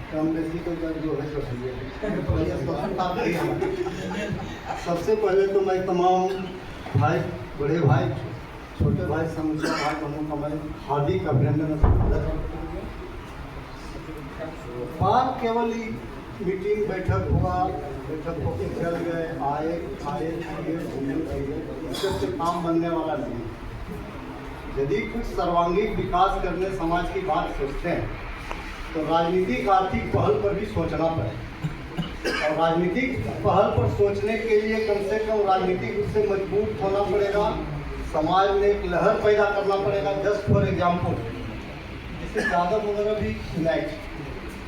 कम बेसी तो जो है सो सबसे पहले तो मैं तमाम भाई, बड़े भाई, छोटे भाई, समूचे भाई बहनों का मैं हार्दिक अभिनंदन। बात केवल मीटिंग बैठक हुआ, बैठक होकर चल गए, आए इससे काम बनने वाला नहीं। यदि कुछ सर्वांगीण विकास करने समाज की बात सोचते हैं तो राजनीतिक आर्थिक पहल पर भी सोचना पड़ेगा, और राजनीतिक पहल पर सोचने के लिए कम से कम राजनीतिक रूप से मजबूत होना पड़ेगा। समाज में एक लहर पैदा करना पड़ेगा। जस्ट फॉर एग्जाम्पल, जैसे यादव वगैरह भी यूनाइट,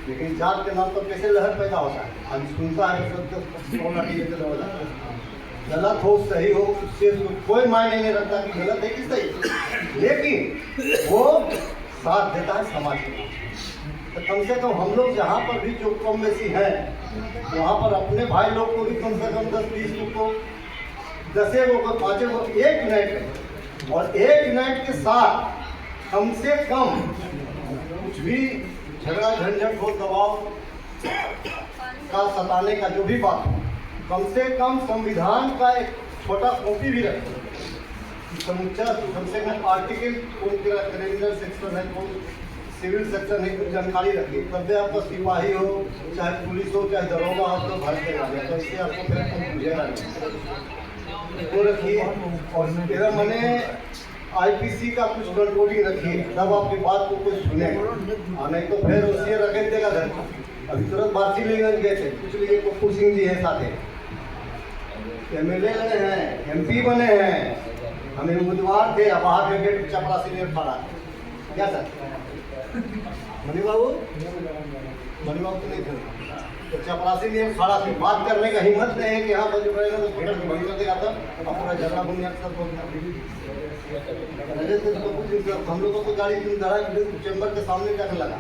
लेकिन जात के नाम पर कैसे लहर पैदा होता है? आज सुनता है सब गलत हो सही हो, उससे कोई मायने नहीं रखता कि गलत है कि सही, लेकिन वो साथ देता है समाज के। तो कम से कम हम लोग जहाँ पर भी जो कम बेसी है, वहाँ पर अपने भाई लोग को भी कम से कम 10-20 लोग को, 10 को 5 को एक यूनाइट है, और एक यूनाइट के साथ कम से कम कुछ भी झगड़ा झंझट हो, दबाव का सताने का जो भी बात हो, कम से कम संविधान का एक छोटा कॉपी भी रखें, समूचा कम से कम आर्टिकल क्रिमिनल सेक्शन है, सिविल सेक्शन है, कुछ जानकारी रखिए। तब भी आपका सिपाही हो, चाहे पुलिस हो, चाहे दरोगा हो, तो भर के डाले, तो इससे आपको फिर बुझेगा नहीं, वो रखिए। और मेरा मैंने IPC का कुछ कंट्रोलिंग रखिए, तब आपकी बात को कोई सुनेगा, नहीं तो फिर उसे रखे देगा घर। अभी तुरंत भारती लेकर गए थे, कुछ लिए पप्पू सिंह जी हैं साथ, MLA हैं, MP बने हैं, हमें उम्मीदवार थे, बाहर में गेट चपरासी ने खड़ा क्या सर मनी बाबू तो नहीं थे, तो चपरासी ने खड़ा थे। बात करने का हिम्मत नहीं है कि हाँ बज पड़ेगा तो फोटो बंद कर देगा, तब पूरा झगड़ा बुनियाद सब हम लोगों को गाड़ी चैम्बर के सामने जाकर लगा,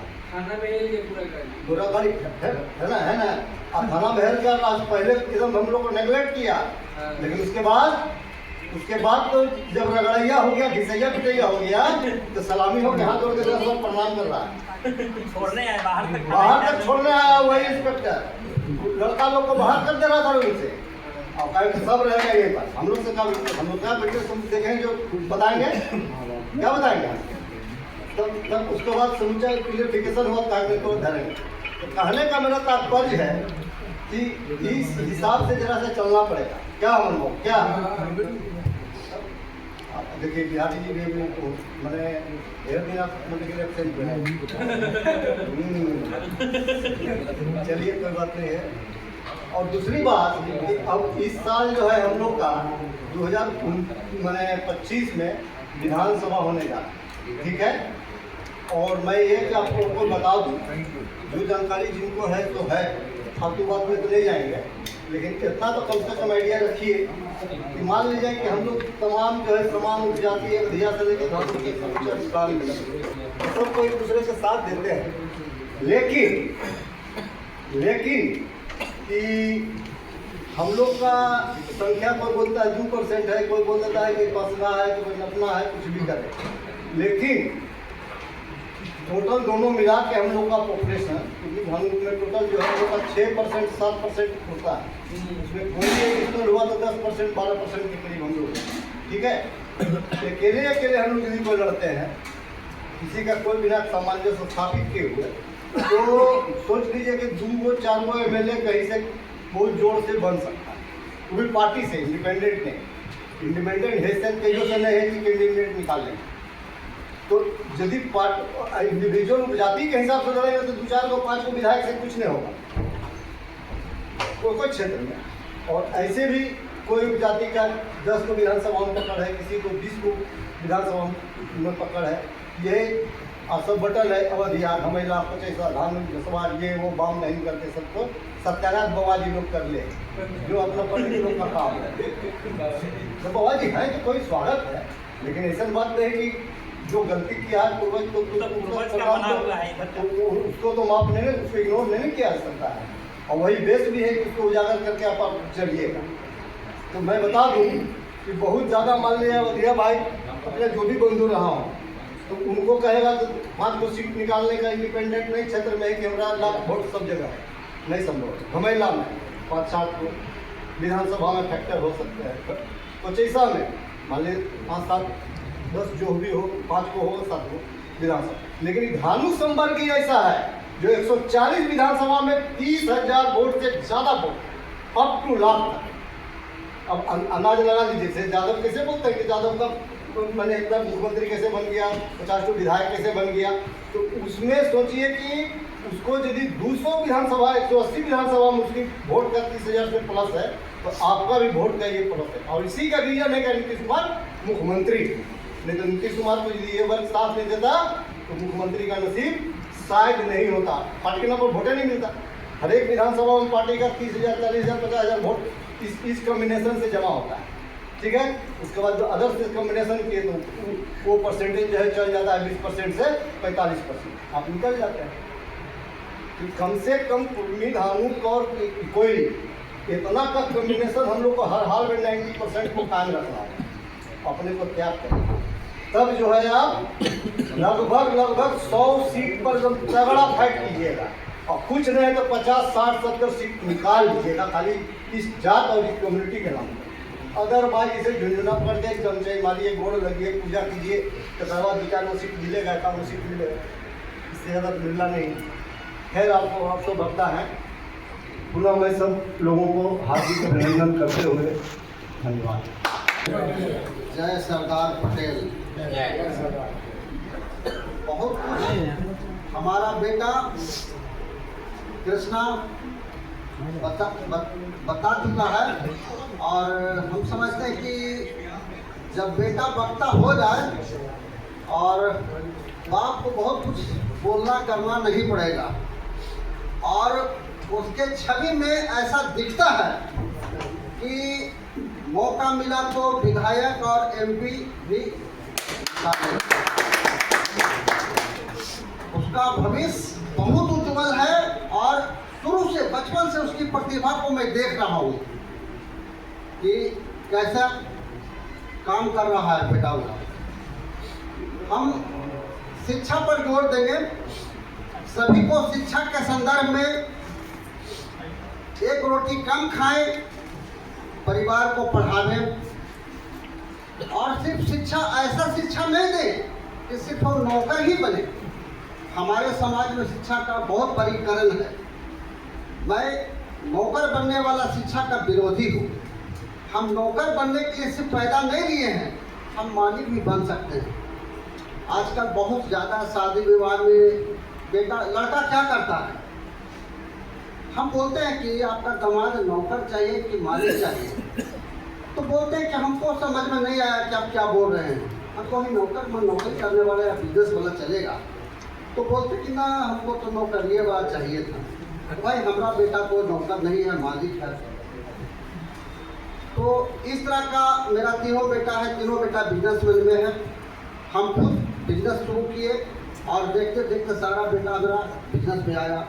पूरा गाड़ी है ना, अब थाना बहर का पहले एकदम हम लोग को नेगलेक्ट किया, लेकिन उसके बाद तो जब रगड़ैया हो गया, घिसैया पिटैया हो गया, तो सलामी हो के हाथ जोड़ के 10 बार प्रणाम कर रहा है, छोड़ने आया बाहर तक छोड़ने आया वही इंस्पेक्टर, लड़का लोग को बाहर कर दे रहा था उनसे, और कहीं सब रहेगा यहीं पर। हम लोग से काम, हम लोग क्या बैठे तुम देखेंगे जो बताएंगे, क्या बताएंगे, तब उसके बाद समूचा क्लियरिफिकेशन हुआ, कागज को धरेंगे। तो कहने का मेरा तात्पर्य है कि इस हिसाब से जरा से चलना पड़ेगा। क्या मन क्या देखिए, बिहारी जी भी मैंने ढेर दिन आप चलिए कोई बात नहीं है। और दूसरी बात कि अब इस साल जो है हम लोग का 2025 में विधानसभा होने जा रहा है, ठीक है। और मैं ये कि आपको बता दूँ, जो जानकारी जिनको है तो है, फालतू बात में तो ले जाएंगे, लेकिन इतना तो कम से कम आइडिया रखिए कि मान लीजिए कि हम लोग तमाम जो है समान उपजाति अधिया से लेकर सबको एक दूसरे के साथ देते हैं, लेकिन कि हम लोग का संख्या कोई बोलता है 2% है, कोई बोलता है कि 50 है, कोई 90 है, कुछ भी करे, लेकिन टोटल दोनों मिला के हम लोग का पॉपुलेशन, क्योंकि हम लोग में टोटल जो है वो 6% 7% होता है, उसमें कोई हुआ तो 10% 12% के करीब हम लोग, ठीक है। अकेले हम लोग यदि कोई लड़ते हैं, किसी का कोई बिना सामंजस्य स्थापित किए हुए, तो सोच लीजिए कि 2-4 MLA कहीं से बहुत जोर से बन सकता है, वो भी पार्टी से, इंडिपेंडेंट नहीं, इंडिपेंडेंट हैसियत के जो से नहीं है कि कैंडिडेट निकाल लेंगे। तो यदि इंडिविजुअल जाति के हिसाब से लड़ेगा तो 2-4 को 5 को विधायक से कुछ नहीं होगा कोई क्षेत्र में। और ऐसे भी कोई जाति का 10 को विधानसभा में पकड़ है, किसी को 20 को विधानसभा में पकड़ है, ये सब बटल है। अवधिया हमेला 25 धान समाज ये वो बाम नहीं करते, सबको सत्यानाश बाबाजी लोग कर ले, जो अपना पंडित लोग का काम है। तो बाबाजी है तो कोई स्वागत है, लेकिन ऐसा बात नहीं कि जो गलती किया है पूर्वज को उसको तो माफ नहीं, उसको इग्नोर नहीं किया जा सकता है, और वही बेस भी है कि उसको उजागर करके आप चलिएगा। तो मैं बता दूं कि बहुत ज़्यादा मान लिया वधिया भाई, अपने जो भी बंधु रहा हूँ, तो उनको कहेगा तो 5 को सीट निकालने का इंडिपेंडेंट नहीं क्षेत्र में है कि हमारा लाख वोट सब जगह है, नहीं संभव। घमेला में 5-7 को विधानसभा में फैक्टर हो सकते हैं, तो चैसा में मान ली 5-7-10 जो भी हो, 5 को हो 7 को विधानसभा। लेकिन धानु संवर्ग ही ऐसा है जो 140 विधानसभा में 30,000 वोट से ज़्यादा वोट अप टू लाख तक। अब अंदाज लगा लीजिए जैसे यादव कैसे बोलते हैं कि यादव का मैंने एकदम मुख्यमंत्री कैसे बन गया, 50 विधायक कैसे बन गया। तो उसमें सोचिए कि उसको यदि 200 विधानसभा 180 विधानसभा मुस्लिम वोट का 30,000 से प्लस है, तो आपका भी वोट का ये प्लस है। और इसी का रीजन है कि नीतीश कुमार मुख्यमंत्री, नहीं तो नीतीश कुमार को यदि ये वर्ग साथ नहीं देता तो मुख्यमंत्री का नसीब शायद नहीं होता। पार्टी के नाम पर वोटे नहीं मिलता। हर एक विधानसभा में पार्टी का 30,000 40,000 50,000 वोट इस कॉम्बिनेशन से जमा होता है, ठीक है। उसके बाद जो अदर्स कॉम्बिनेशन किए तो वो परसेंटेज जो है चल जाता है 20% से 45%, आप निकल जाते हैं। तो कम से कम कुर्मी धानु और कोई इतना का कॉम्बिनेशन हम लोग को हर हाल में 90% को कायम रखना है, अपने को त्याग करना। तब जो है आप लगभग 100 सीट पर जब तगड़ा फाइट कीजिएगा और कुछ नहीं तो 50 60 70 सीट निकाल दीजिएगा खाली इस जात और इस कम्युनिटी के नाम पर। अदरवाइज इसे झुंझुना पड़ जाए, चमचाई मारिए, गोड़ लगिए, पूजा कीजिए, तो सारा 2-4 सीट मिलेगा, 1 सीट मिलेगा, इससे ज़्यादा मिलना नहीं। खैर आप सब भक्ता हैं, पुनः मैं सब लोगों को हार्दिक अभिनंदन करते हुए धन्यवाद। जय सरदार पटेल। बहुत कुछ हमारा बेटा कृष्णा बता चुका है और हम समझते हैं कि जब बेटा वक्ता हो जाए और बाप को बहुत कुछ बोलना करना नहीं पड़ेगा और उसके छवि में ऐसा दिखता है कि मौका मिला तो विधायक और एमपी भी उसका भविष्य बहुत उज्जवल है और शुरू से बचपन से उसकी प्रतिभा को मैं देख रहा हूँ कि कैसा काम कर रहा है बेटा हुआ। हम शिक्षा पर जोर देंगे, सभी को शिक्षा के संदर्भ में एक रोटी कम खाएं, परिवार को पढ़ावें और सिर्फ शिक्षा ऐसा शिक्षा नहीं दें कि सिर्फ वो नौकर ही बने। हमारे समाज में शिक्षा का बहुत परिकरण है। मैं नौकर बनने वाला शिक्षा का विरोधी हूँ। हम नौकर बनने के लिए सिर्फ पैदा नहीं लिए हैं, हम मालिक भी बन सकते हैं। आजकल बहुत ज़्यादा शादी विवाह में बेटा लड़का क्या करता है, हम बोलते हैं कि आपका दामाद नौकर चाहिए कि मालिक चाहिए, तो बोलते हैं कि हमको समझ में नहीं आया कि आप क्या बोल रहे हैं। हम कहीं नौकरी करने वाला या बिजनेस वाला चलेगा, तो बोलते कि ना हमको तो नौकरी वाला चाहिए था। तो भाई हमारा बेटा कोई नौकर नहीं है, मालिक है। तो इस तरह का मेरा तीनों बेटा है, तीनों बेटा बिजनेसमैन में है। हम खुद बिजनेस शुरू किए और देखते देखते सारा बेटा मेरा बिजनेस में आया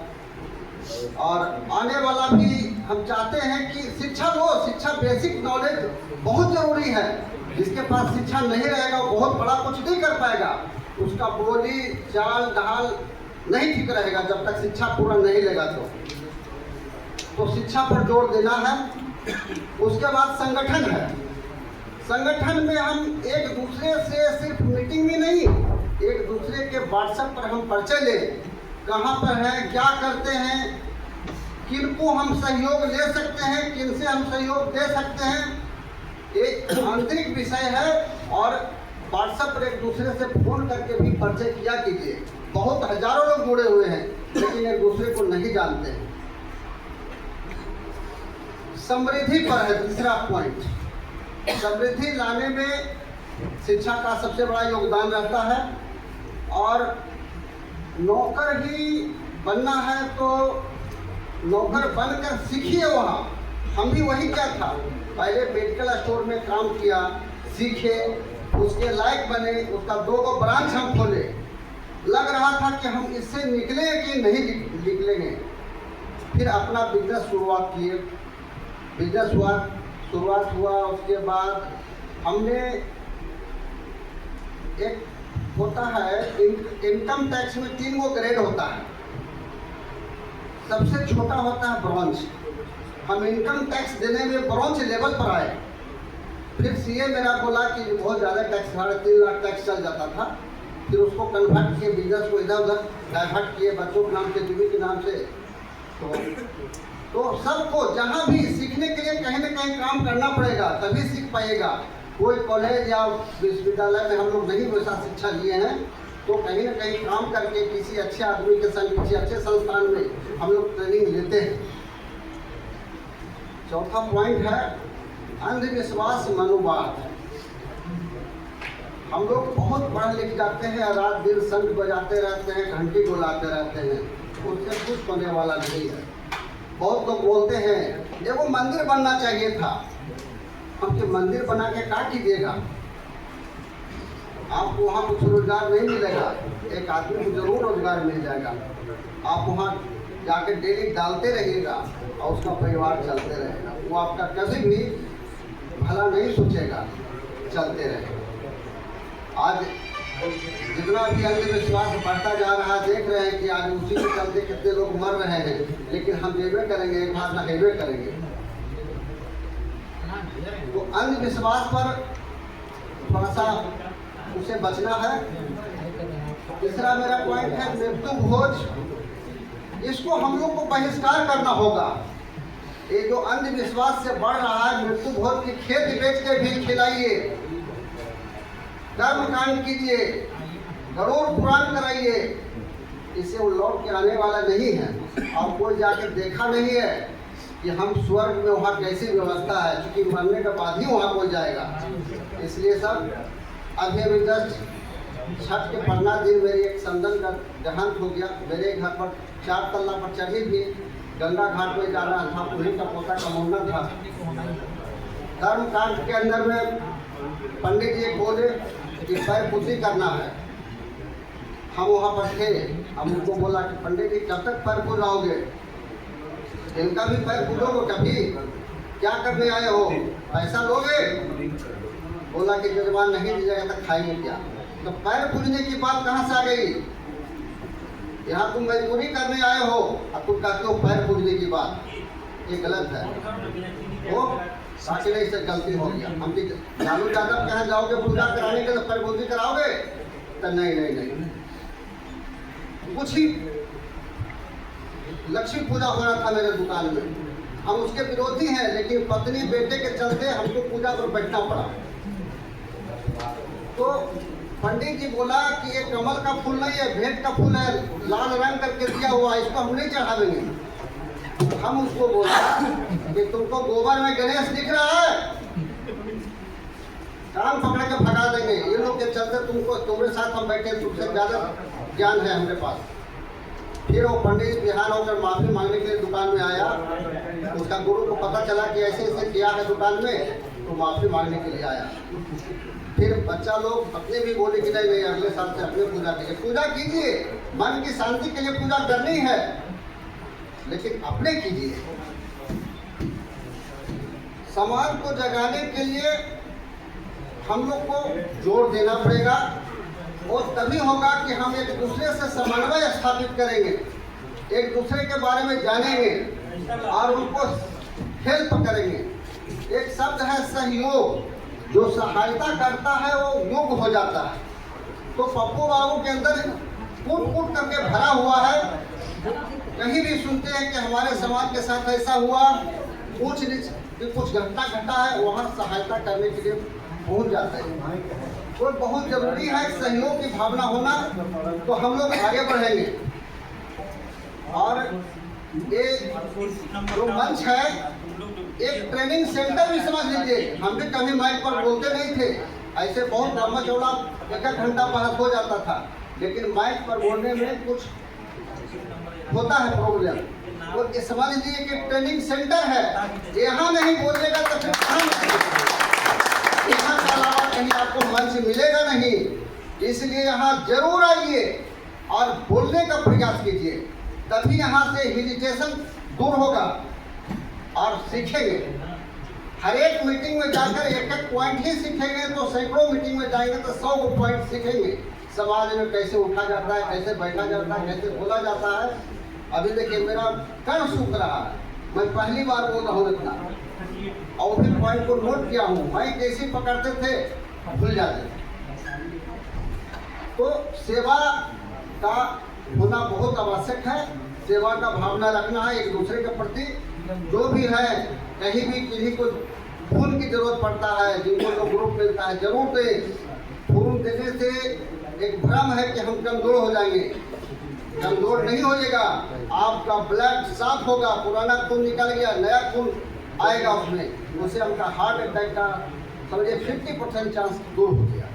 और आने वाला भी हम चाहते हैं कि शिक्षा लो। शिक्षा बेसिक नॉलेज बहुत ज़रूरी है। जिसके पास शिक्षा नहीं रहेगा वो बहुत बड़ा कुछ नहीं कर पाएगा, उसका बोली चाल ढाल नहीं ठीक रहेगा जब तक शिक्षा पूरा नहीं लेगा। तो शिक्षा पर जोर देना है। उसके बाद संगठन है। संगठन में हम एक दूसरे से सिर्फ मीटिंग में नहीं, एक दूसरे के व्हाट्सएप पर हम परिचय लें, कहाँ पर हैं, क्या करते हैं, किनको हम सहयोग ले सकते हैं, किनसे हम सहयोग दे सकते हैं, एक आंतरिक विषय है। और व्हाट्सएप पर एक दूसरे से फोन करके भी परिचय किया कीजिए। बहुत हजारों लोग जुड़े हुए हैं लेकिन एक दूसरे को नहीं जानते हैं। समृद्धि पर है दूसरा पॉइंट। समृद्धि लाने में शिक्षा का सबसे बड़ा योगदान रहता है और नौकर ही बनना है तो नौकर बनकर सीखिए। वहाँ हम भी वही क्या था, पहले मेडिकल स्टोर में काम किया, सीखे, उसके लायक बने, उसका 2 ब्रांच हम खोले। लग रहा था कि हम इससे निकले कि नहीं निकलेंगे। फिर अपना बिजनेस शुरुआत किए, बिजनेस शुरुआत हुआ। उसके बाद हमने एक होता है, इनकम टैक्स में 3 गो ग्रेड होता है। सबसे छोटा होता है ब्रॉन्ज। हम इनकम टैक्स देने में ब्रॉन्ज लेवल पर आए। फिर सीए मेरा बोला कि बहुत ज़्यादा टैक्स, 3.5 लाख टैक्स चल जाता था। फिर उसको कन्वर्ट किए, बिजनेस को इधर उधर डाइवर्ट किए, बच्चों के नाम से, बीवी के नाम से। तो सबको जहाँ भी सीखने के लिए कहीं ना कहीं काम करना पड़ेगा, तभी सीख पाएगा। कोई कॉलेज या विश्वविद्यालय में हम लोग नहीं वैसा शिक्षा लिए हैं, तो कहीं ना कहीं काम करके किसी अच्छे आदमी के संग, किसी अच्छे संस्थान में हम लोग ट्रेनिंग लेते हैं। चौथा पॉइंट है अंधविश्वास मनोवाद। हम लोग बहुत पढ़ लिख जाते हैं, रात दिन शंख बजाते रहते हैं, घंटी बुलाते रहते हैं, उससे कुछ होने वाला नहीं है। बहुत लोग बोलते हैं देखो मंदिर बनना चाहिए था। हमसे मंदिर बना के क्या कीजिएगा? आपको वहाँ कुछ रोजगार नहीं मिलेगा। एक आदमी को जरूर रोजगार मिल जाएगा। आप वहाँ जाके डेली डालते रहिएगा और उसका परिवार चलते रहेगा। वो आपका कभी भी भला नहीं सोचेगा, चलते रहेगा। आज जितना भी अंधविश्वास बढ़ता जा रहा है, देख रहे हैं कि आज उसी के चलते कितने लोग मर रहे हैं, लेकिन हम जेबे करेंगे, एक बार नहेबे करेंगे। तो अंधविश्वास पर थोड़ा सा उसे बचना है। तीसरा मेरा पॉइंट है मृत्यु भोज। इसको हम लोग को बहिष्कार करना होगा। ये जो अंधविश्वास से बढ़ रहा है, मृत्यु भोज की खेत बेच के भी खिलाइए, कर्मकांड कीजिए, गरुड़ पुराण कराइए। इससे वो लौट के आने वाला नहीं है। और कोई जाके देखा नहीं है कि हम स्वर्ग में वहाँ कैसी व्यवस्था है, क्योंकि मरने के बाद ही वहाँ कोई जाएगा। इसलिए सब अभी जस्ट छठ के पढ़ना दिन मेरी एक संदन का देहांत हो गया। मेरे घर पर 4 तल्ला पर चढ़ी भी गंगा घाट में जाना था, उन्हीं का पोता का मुंडन था। कर्मकांड के अंदर में पंडित जी बोले कि पैर पुत्री करना है। हम वहाँ पर थे, हम उनको बोला कि पंडित जी कब तक पैर पूजाओगे? इनका भी पैर पूजोगे कभी? क्या करने आए हो? पैसा लोगे? बोला कि जजमान नहीं दीजिएगा तो खाएंगे क्या? तो पैर पूजने की बात कहाँ से आ गई? यहाँ तुम मजदूरी करने आए हो और तुम कहते हो पैर पूजने की बात, ये गलत है। वो साक्षी से गलती हो गया। हम लालू यादव कहाँ जाओगे पूजा कराने के लिए, पैर पूजी कराओगे? तो नहीं। कुछ ही लक्ष्मी पूजा हो रहा था मेरे दुकान में, हम उसके विरोधी हैं, लेकिन पत्नी बेटे के चलते हमको पूजा पर बैठना पड़ा। तो पंडित जी बोला कि ये कमल का फूल नहीं है, भेंट का फूल है, लाल रंग करके दिया हुआ, इसको हम नहीं चढ़ावेंगे। हम उसको बोला कि तुमको गोबर में गणेश दिख रहा है, कान पकड़ के भगा देंगे। ये लोग के चलते तुम्हारे साथ हम बैठे, तुमसे ज्यादा ज्ञान है हमारे पास। फिर वो पंडित बिहार होकर माफी मांगने के लिए दुकान में आया। उसका गुरु को पता चला कि ऐसे ऐसे किया है दुकान में, तो माफी मांगने के लिए आया। फिर बच्चा लोग अपने भी बोले कि नहीं अगले साल से अपने पूजा कीजिए। पूजा कीजिए, मन की शांति के लिए पूजा करनी है, लेकिन अपने कीजिए। समाज को जगाने के लिए हम लोग को जोर देना पड़ेगा, और तभी होगा कि हम एक दूसरे से समन्वय स्थापित करेंगे, एक दूसरे के बारे में जानेंगे और उनको हेल्प करेंगे। एक शब्द है सहयोग, जो सहायता करता है वो योग हो जाता है। तो पप्पू बाबू के अंदर कूट कूट करके भरा हुआ है। कहीं भी सुनते हैं कि हमारे समाज के साथ ऐसा हुआ, कुछ घटना घटा है, वहाँ सहायता करने के लिए पहुँच जाता है। तो बहुत जरूरी है सहयोग की भावना होना, तो हम लोग आगे बढ़ेंगे। और ये जो मंच है, एक ट्रेनिंग सेंटर भी समझ लीजिए। हम भी कभी माइक पर बोलते नहीं थे, ऐसे बहुत लंबा चौड़ा 1-1 घंटा बहस हो जाता था, लेकिन माइक पर बोलने में कुछ होता है प्रॉब्लम। तो ये समझ लीजिए कि ट्रेनिंग सेंटर है। यहाँ नहीं बोलेगा तो फिर कहाँ मिलेगा? यहाँ के अलावा कहीं आपको मंच मिलेगा नहीं। इसलिए यहाँ जरूर आइए और बोलने का प्रयास कीजिए, तभी यहाँ से हेजिटेशन दूर होगा और सीखेंगे। हर एक मीटिंग में जाकर 1-1 पॉइंट ही सीखेंगे, तो सैकड़ों मीटिंग में जाएंगे तो 100 पॉइंट सीखेंगे। समाज में कैसे उठा जाता है, कैसे बैठा जाता है, कैसे बोला जाता है। अभी देखिए मेरा कण सूख रहा है, मैं पहली बार बोल रहा हूँ इतना, और फिर पॉइंट को नोट किया हूँ। माइक जैसे ही पकड़ते थे भूल जाते थे। तो सेवा का होना बहुत आवश्यक है, सेवा का भावना रखना है एक दूसरे के प्रति। जो भी है, कहीं भी किसी को खून की जरूरत पड़ता है, जिनको जो ग्रुप मिलता है जरूर दें। खून देने से एक भ्रम है कि हम कमजोर हो जाएंगे, कमजोर नहीं होइएगा। आपका ब्लड साफ होगा, पुराना खून निकल गया, नया खून आएगा उसमें, उससे हमका हार्ट अटैक का समझिए 50% चांस दूर हो गया।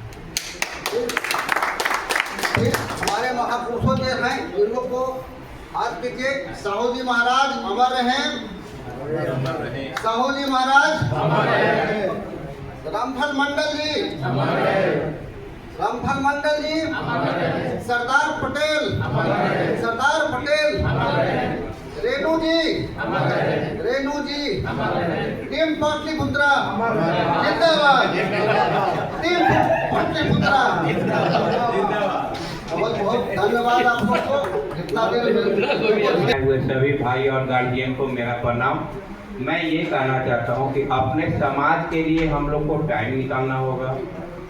फिर हमारे महापुरुषों जो हैं इन लोग को हाथ कीजिए। साहू जी महाराज अमर रहें, साहू जी महाराज, रामफल मंडल जी, रामफल मंडल जी, सरदार पटेल, सरदार पटेल, रेणु जी, रेणु जी, टीम पाटलिपुत्रा जिंदाबाद, टीम पाटलिपुत्रा जिंदाबाद। बहुत बहुत धन्यवाद आप सबको इतना देर हुए सभी भाई और गार्जियन को मेरा प्रणाम। मैं ये कहना चाहता हूँ कि अपने समाज के लिए हम लोग को टाइम निकालना होगा।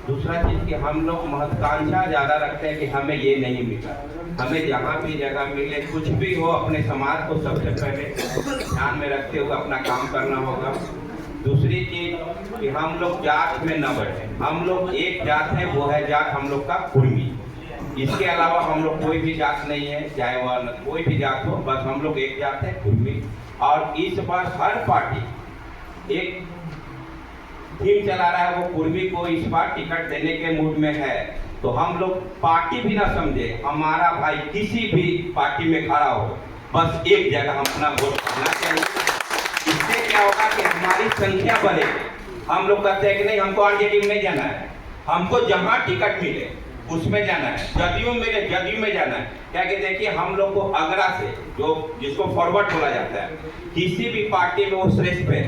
दूसरा चीज़ कि हम लोग महत्वाकांक्षा ज़्यादा रखते हैं कि हमें ये नहीं मिला, हमें जहाँ भी जगह मिले कुछ भी हो अपने समाज को सबसे पहले ध्यान में रखते हुए अपना काम करना होगा। दूसरी चीज़ कि हम लोग जात में न बढ़े, हम लोग एक जात है, वो है जात हम लोग का कुर्मी। इसके अलावा हम लोग कोई भी जात नहीं है, चाहे वह कोई भी जात हो, बस हम लोग एक जात है, कुर्मी। और इस बार हर पार्टी एक थीम चला रहा है, वो कुर्मी को इस बार टिकट देने के मूड में है। तो हम लोग पार्टी भी ना समझे, हमारा भाई किसी भी पार्टी में खड़ा हो, बस एक जगह हम अपना वोट करना चाहिए। इससे क्या होगा कि हमारी संख्या बढ़ेगी। हम लोग कहते हैं कि नहीं हमको आरजेडी में नहीं जाना है, हमको जहाँ टिकट मिले उसमें जाना है, जदयू मिले जदयू में जाना है। क्या कि देखिए हम लोग को आगरा से जो जिसको फॉरवर्ड बोला जाता है, किसी भी पार्टी में वो श्रेष्ठ है।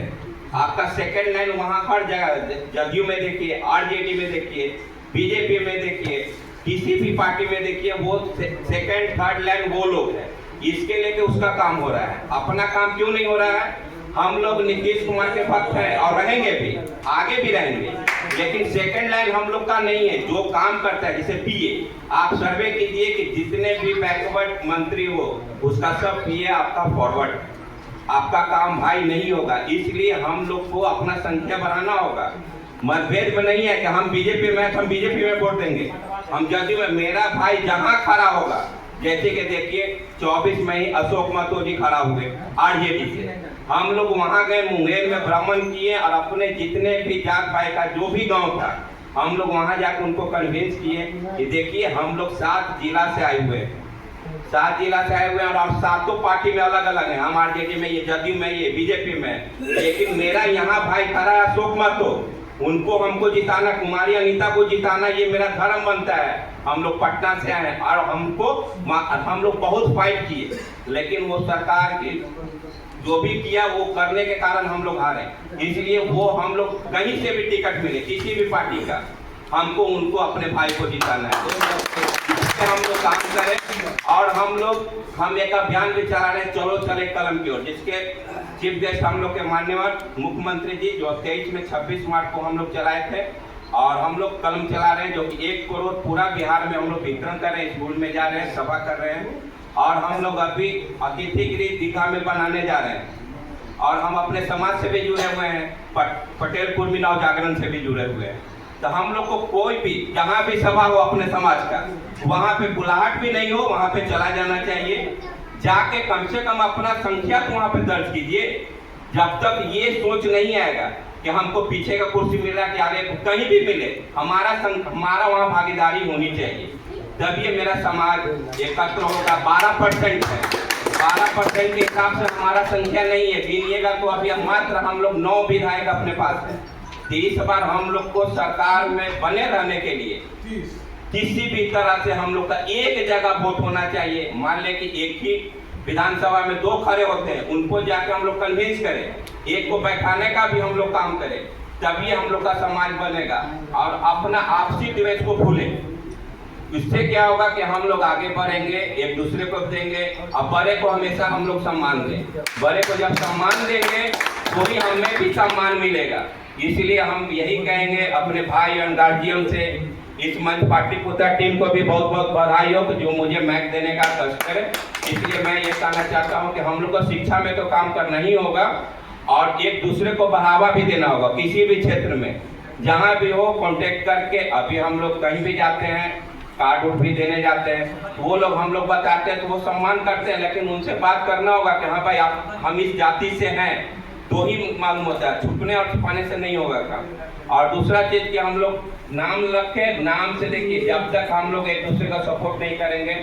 आपका सेकंड लाइन वहाँ हर जगह, जदयू में देखिए, आरजेडी में देखिए, बीजेपी में देखिए, किसी भी पार्टी में देखिए, वो सेकंड थर्ड लाइन वो लोग हैं। इसके लेके उसका काम हो रहा है, अपना काम क्यों नहीं हो रहा है? हम लोग नीतीश कुमार के भक्त हैं और रहेंगे भी, आगे भी रहेंगे, लेकिन सेकंड लाइन हम लोग का नहीं है। जो काम करता है, जैसे पीए, आप सर्वे कीजिए कि जितने भी बैकवर्ड मंत्री हो उसका सब पीए आपका फॉरवर्ड, आपका काम भाई नहीं होगा। इसलिए हम लोग को अपना संख्या बढ़ाना होगा। मतभेद में नहीं है कि हम बीजेपी में तो हम बीजेपी में वोट देंगे, हम जदयू में। मेरा भाई जहाँ खड़ा होगा, जैसे कि देखिए 24 में ही अशोक महतो जी खड़ा हुए आरजेडी से, हम लोग वहाँ गए, मुंगेर में भ्रमण किए और अपने जितने भी जात भाई का जो भी गांव था, हम लोग वहाँ जाकर उनको कन्विंस किए कि देखिए हम लोग 7 जिला से आए हुए हैं, 7 जिला से आए हुए हैं और 7 पार्टी में अलग अलग हैं। हम आरजेडी में, ये जदयू में, ये बीजेपी में, लेकिन मेरा यहाँ भाई खड़ा है अशोक महतो, उनको हमको जिताना, कुमारी अनीता को जिताना, ये मेरा धर्म बनता है। हम लोग पटना से आए हैं और हम लोग बहुत फाइट किए, लेकिन वो सरकार की जो भी किया वो करने के कारण हम लोग हारे। इसलिए वो हम लोग कहीं से भी टिकट मिले, किसी भी पार्टी का, हमको उनको अपने भाई को जिताना है। इससे हम लोग काम करें और हम एक अभियान भी चला रहे हैं, चलो चले कलम की ओर, जिसके चीफ गेस्ट हम लोग के माननीय मुख्यमंत्री जी जो 23 में 26 मार्च को हम लोग चलाए थे। और हम लोग कलम चला रहे हैं जो कि 1 करोड़ पूरा बिहार में हम लोग वितरण कर रहे हैं, स्कूल में जा रहे हैं, सभा कर रहे हैं। और हम लोग अभी अतिथि गृह दीघा में बनाने जा रहे हैं और हम अपने समाज से भी जुड़े हुए हैं, पटेल कुर्मी नव जागरण से भी जुड़े हुए हैं। तो हम लोग को कोई भी जहाँ भी सभा हो अपने समाज का, वहाँ पे बुलाहट भी नहीं हो, वहाँ पे चला जाना चाहिए। जाके कम से कम अपना संख्या तो वहाँ पे दर्ज कीजिए। जब तक ये सोच नहीं आएगा कि हमको पीछे का कुर्सी मिल रहा है कि आगे कहीं भी मिले, हमारा वहाँ भागीदारी होनी चाहिए, तब ये मेरा समाज एकत्र होगा। 12% है, 12% के हिसाब से हमारा संख्या नहीं है, गिनिएगा तो अभी मात्र हम लोग 9 विधायक अपने पास है। 30 बार हम लोग को सरकार में बने रहने के लिए किसी भी तरह से हम लोग का एक जगह वोट होना चाहिए। मान ले कि एक ही विधानसभा में 2 खड़े होते हैं, उनको जाके हम लोग कन्विंस करें, एक को बैठाने का भी हम लोग काम करें, तभी हम लोग का समाज बनेगा। और अपना आपसी द्वेष को भूलें, इससे क्या होगा कि हम लोग आगे बढ़ेंगे, एक दूसरे को देंगे, और बड़े को हमेशा हम लोग सम्मान दें। बड़े को जब सम्मान देंगे तो ही हमें भी सम्मान मिलेगा। इसलिए हम यही कहेंगे अपने भाई और गार्जियन से, इस मंच पाटलिपुत्र टीम को भी बहुत बहुत बधाई हो जो मुझे मैच देने का कष्ट करे। इसलिए मैं ये कहना चाहता हूँ कि हम लोग को शिक्षा में तो काम करना ही होगा और एक दूसरे को बढ़ावा भी देना होगा। किसी भी क्षेत्र में जहाँ भी हो कांटेक्ट करके, अभी हम लोग कहीं भी जाते हैं कार्ड उठ भी देने जाते हैं, वो लोग हम लोग बताते हैं तो वो सम्मान करते हैं, लेकिन उनसे बात करना होगा कि हाँ भाई आप हम इस जाति से हैं, तो ही मालूम होता है। छुपने और छुपाने से नहीं होगा काम। और दूसरा चीज कि हम लोग नाम रखें, नाम से देखिए जब तक हम लोग एक दूसरे का सपोर्ट नहीं करेंगे,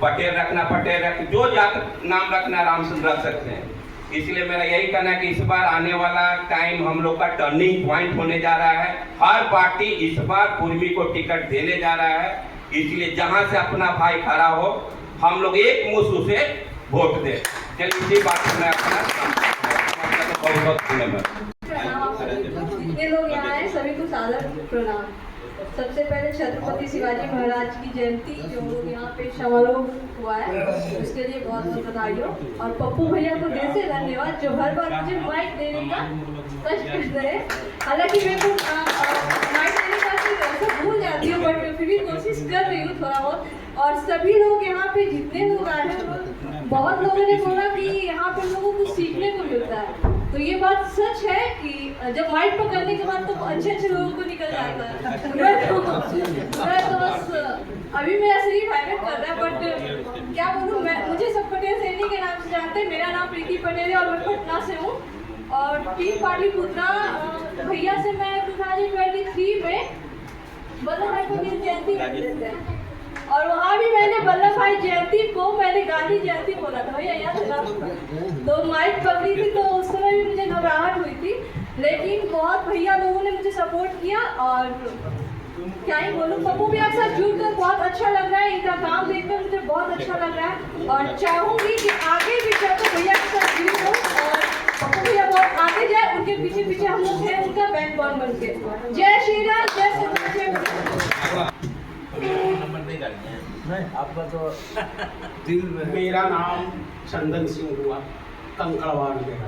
पटेल रखना पटेल रख, जो जात नाम रखना आराम से रख सकते हैं। इसलिए मेरा यही कहना है कि इस बार आने वाला टाइम हम लोग का टर्निंग पॉइंट होने जा रहा है। हर पार्टी इस बार कुर्मी को टिकट देने जा रहा है, इसलिए जहां से अपना भाई खड़ा हो हम लोग एक मुश्त उसे वोट दें। चलिए इसी बात में मैं अपना बहुत बहुत धन्यवाद। जितने लोग यहाँ आए सभी को सादर प्रणाम। सबसे पहले छत्रपति शिवाजी महाराज की जयंती जो यहाँ पे समारोह हुआ है उसके लिए बहुत बहुत बधाई हो, और पप्पू भैया को दिल से धन्यवाद जो हर बार मुझे माइक देने का कष्ट करते हैं। हालांकि मैं को माइक देने का ऐसा भूल जाती हूँ, बट फिर भी कोशिश कर रही हूँ थोड़ा बहुत। और सभी लोग यहाँ पे जितने लोग आए हैं, बहुत लोगों ने बोला कि यहाँ पे लोगों को सीखने को मिलता है, तो ये बात सच है कि जब माइक पकड़ने के बाद तो अच्छे अच्छे लोगों को निकल जाता है। मैं तो बस अभी मेरा शरीर वायरल कर रहा है, बट क्या बोलूँ, मैं मुझे सब पटेल सैनी के नाम से जानते हैं। मेरा नाम प्रीति पटेल है और मैं पटना से हूँ, और टीम पाटलिपुत्रा भैया से मैं 2023 में वल्लभ भाई पटेल जयंती कर देते हैं, और वहाँ भी मैंने वल्लभ भाई जयंती को मैंने गांधी जयंती बोला था भैया, याद है? तो माइक पकड़ी थी तो उस समय भी मुझे घबराहट हुई थी, लेकिन बहुत भैया लोगों ने मुझे सपोर्ट किया। और क्या ही बोलूँ, पप्पू भैया के साथ जुड़कर बहुत अच्छा लग रहा है, इनका काम देखकर मुझे बहुत अच्छा लग रहा है, और चाहूँगी कि आगे भी चलकर भैया के साथ जुड़ूँ और पप्पू भैया बहुत आगे जाए, उनके पीछे पीछे हम लोग हैं उनका बैकबोन बन के। जय श्री राम, जय श्री राम। आपका तो दिल में। मेरा नाम चंदन सिंह हुआ, कंकड़वाड़ मेरा।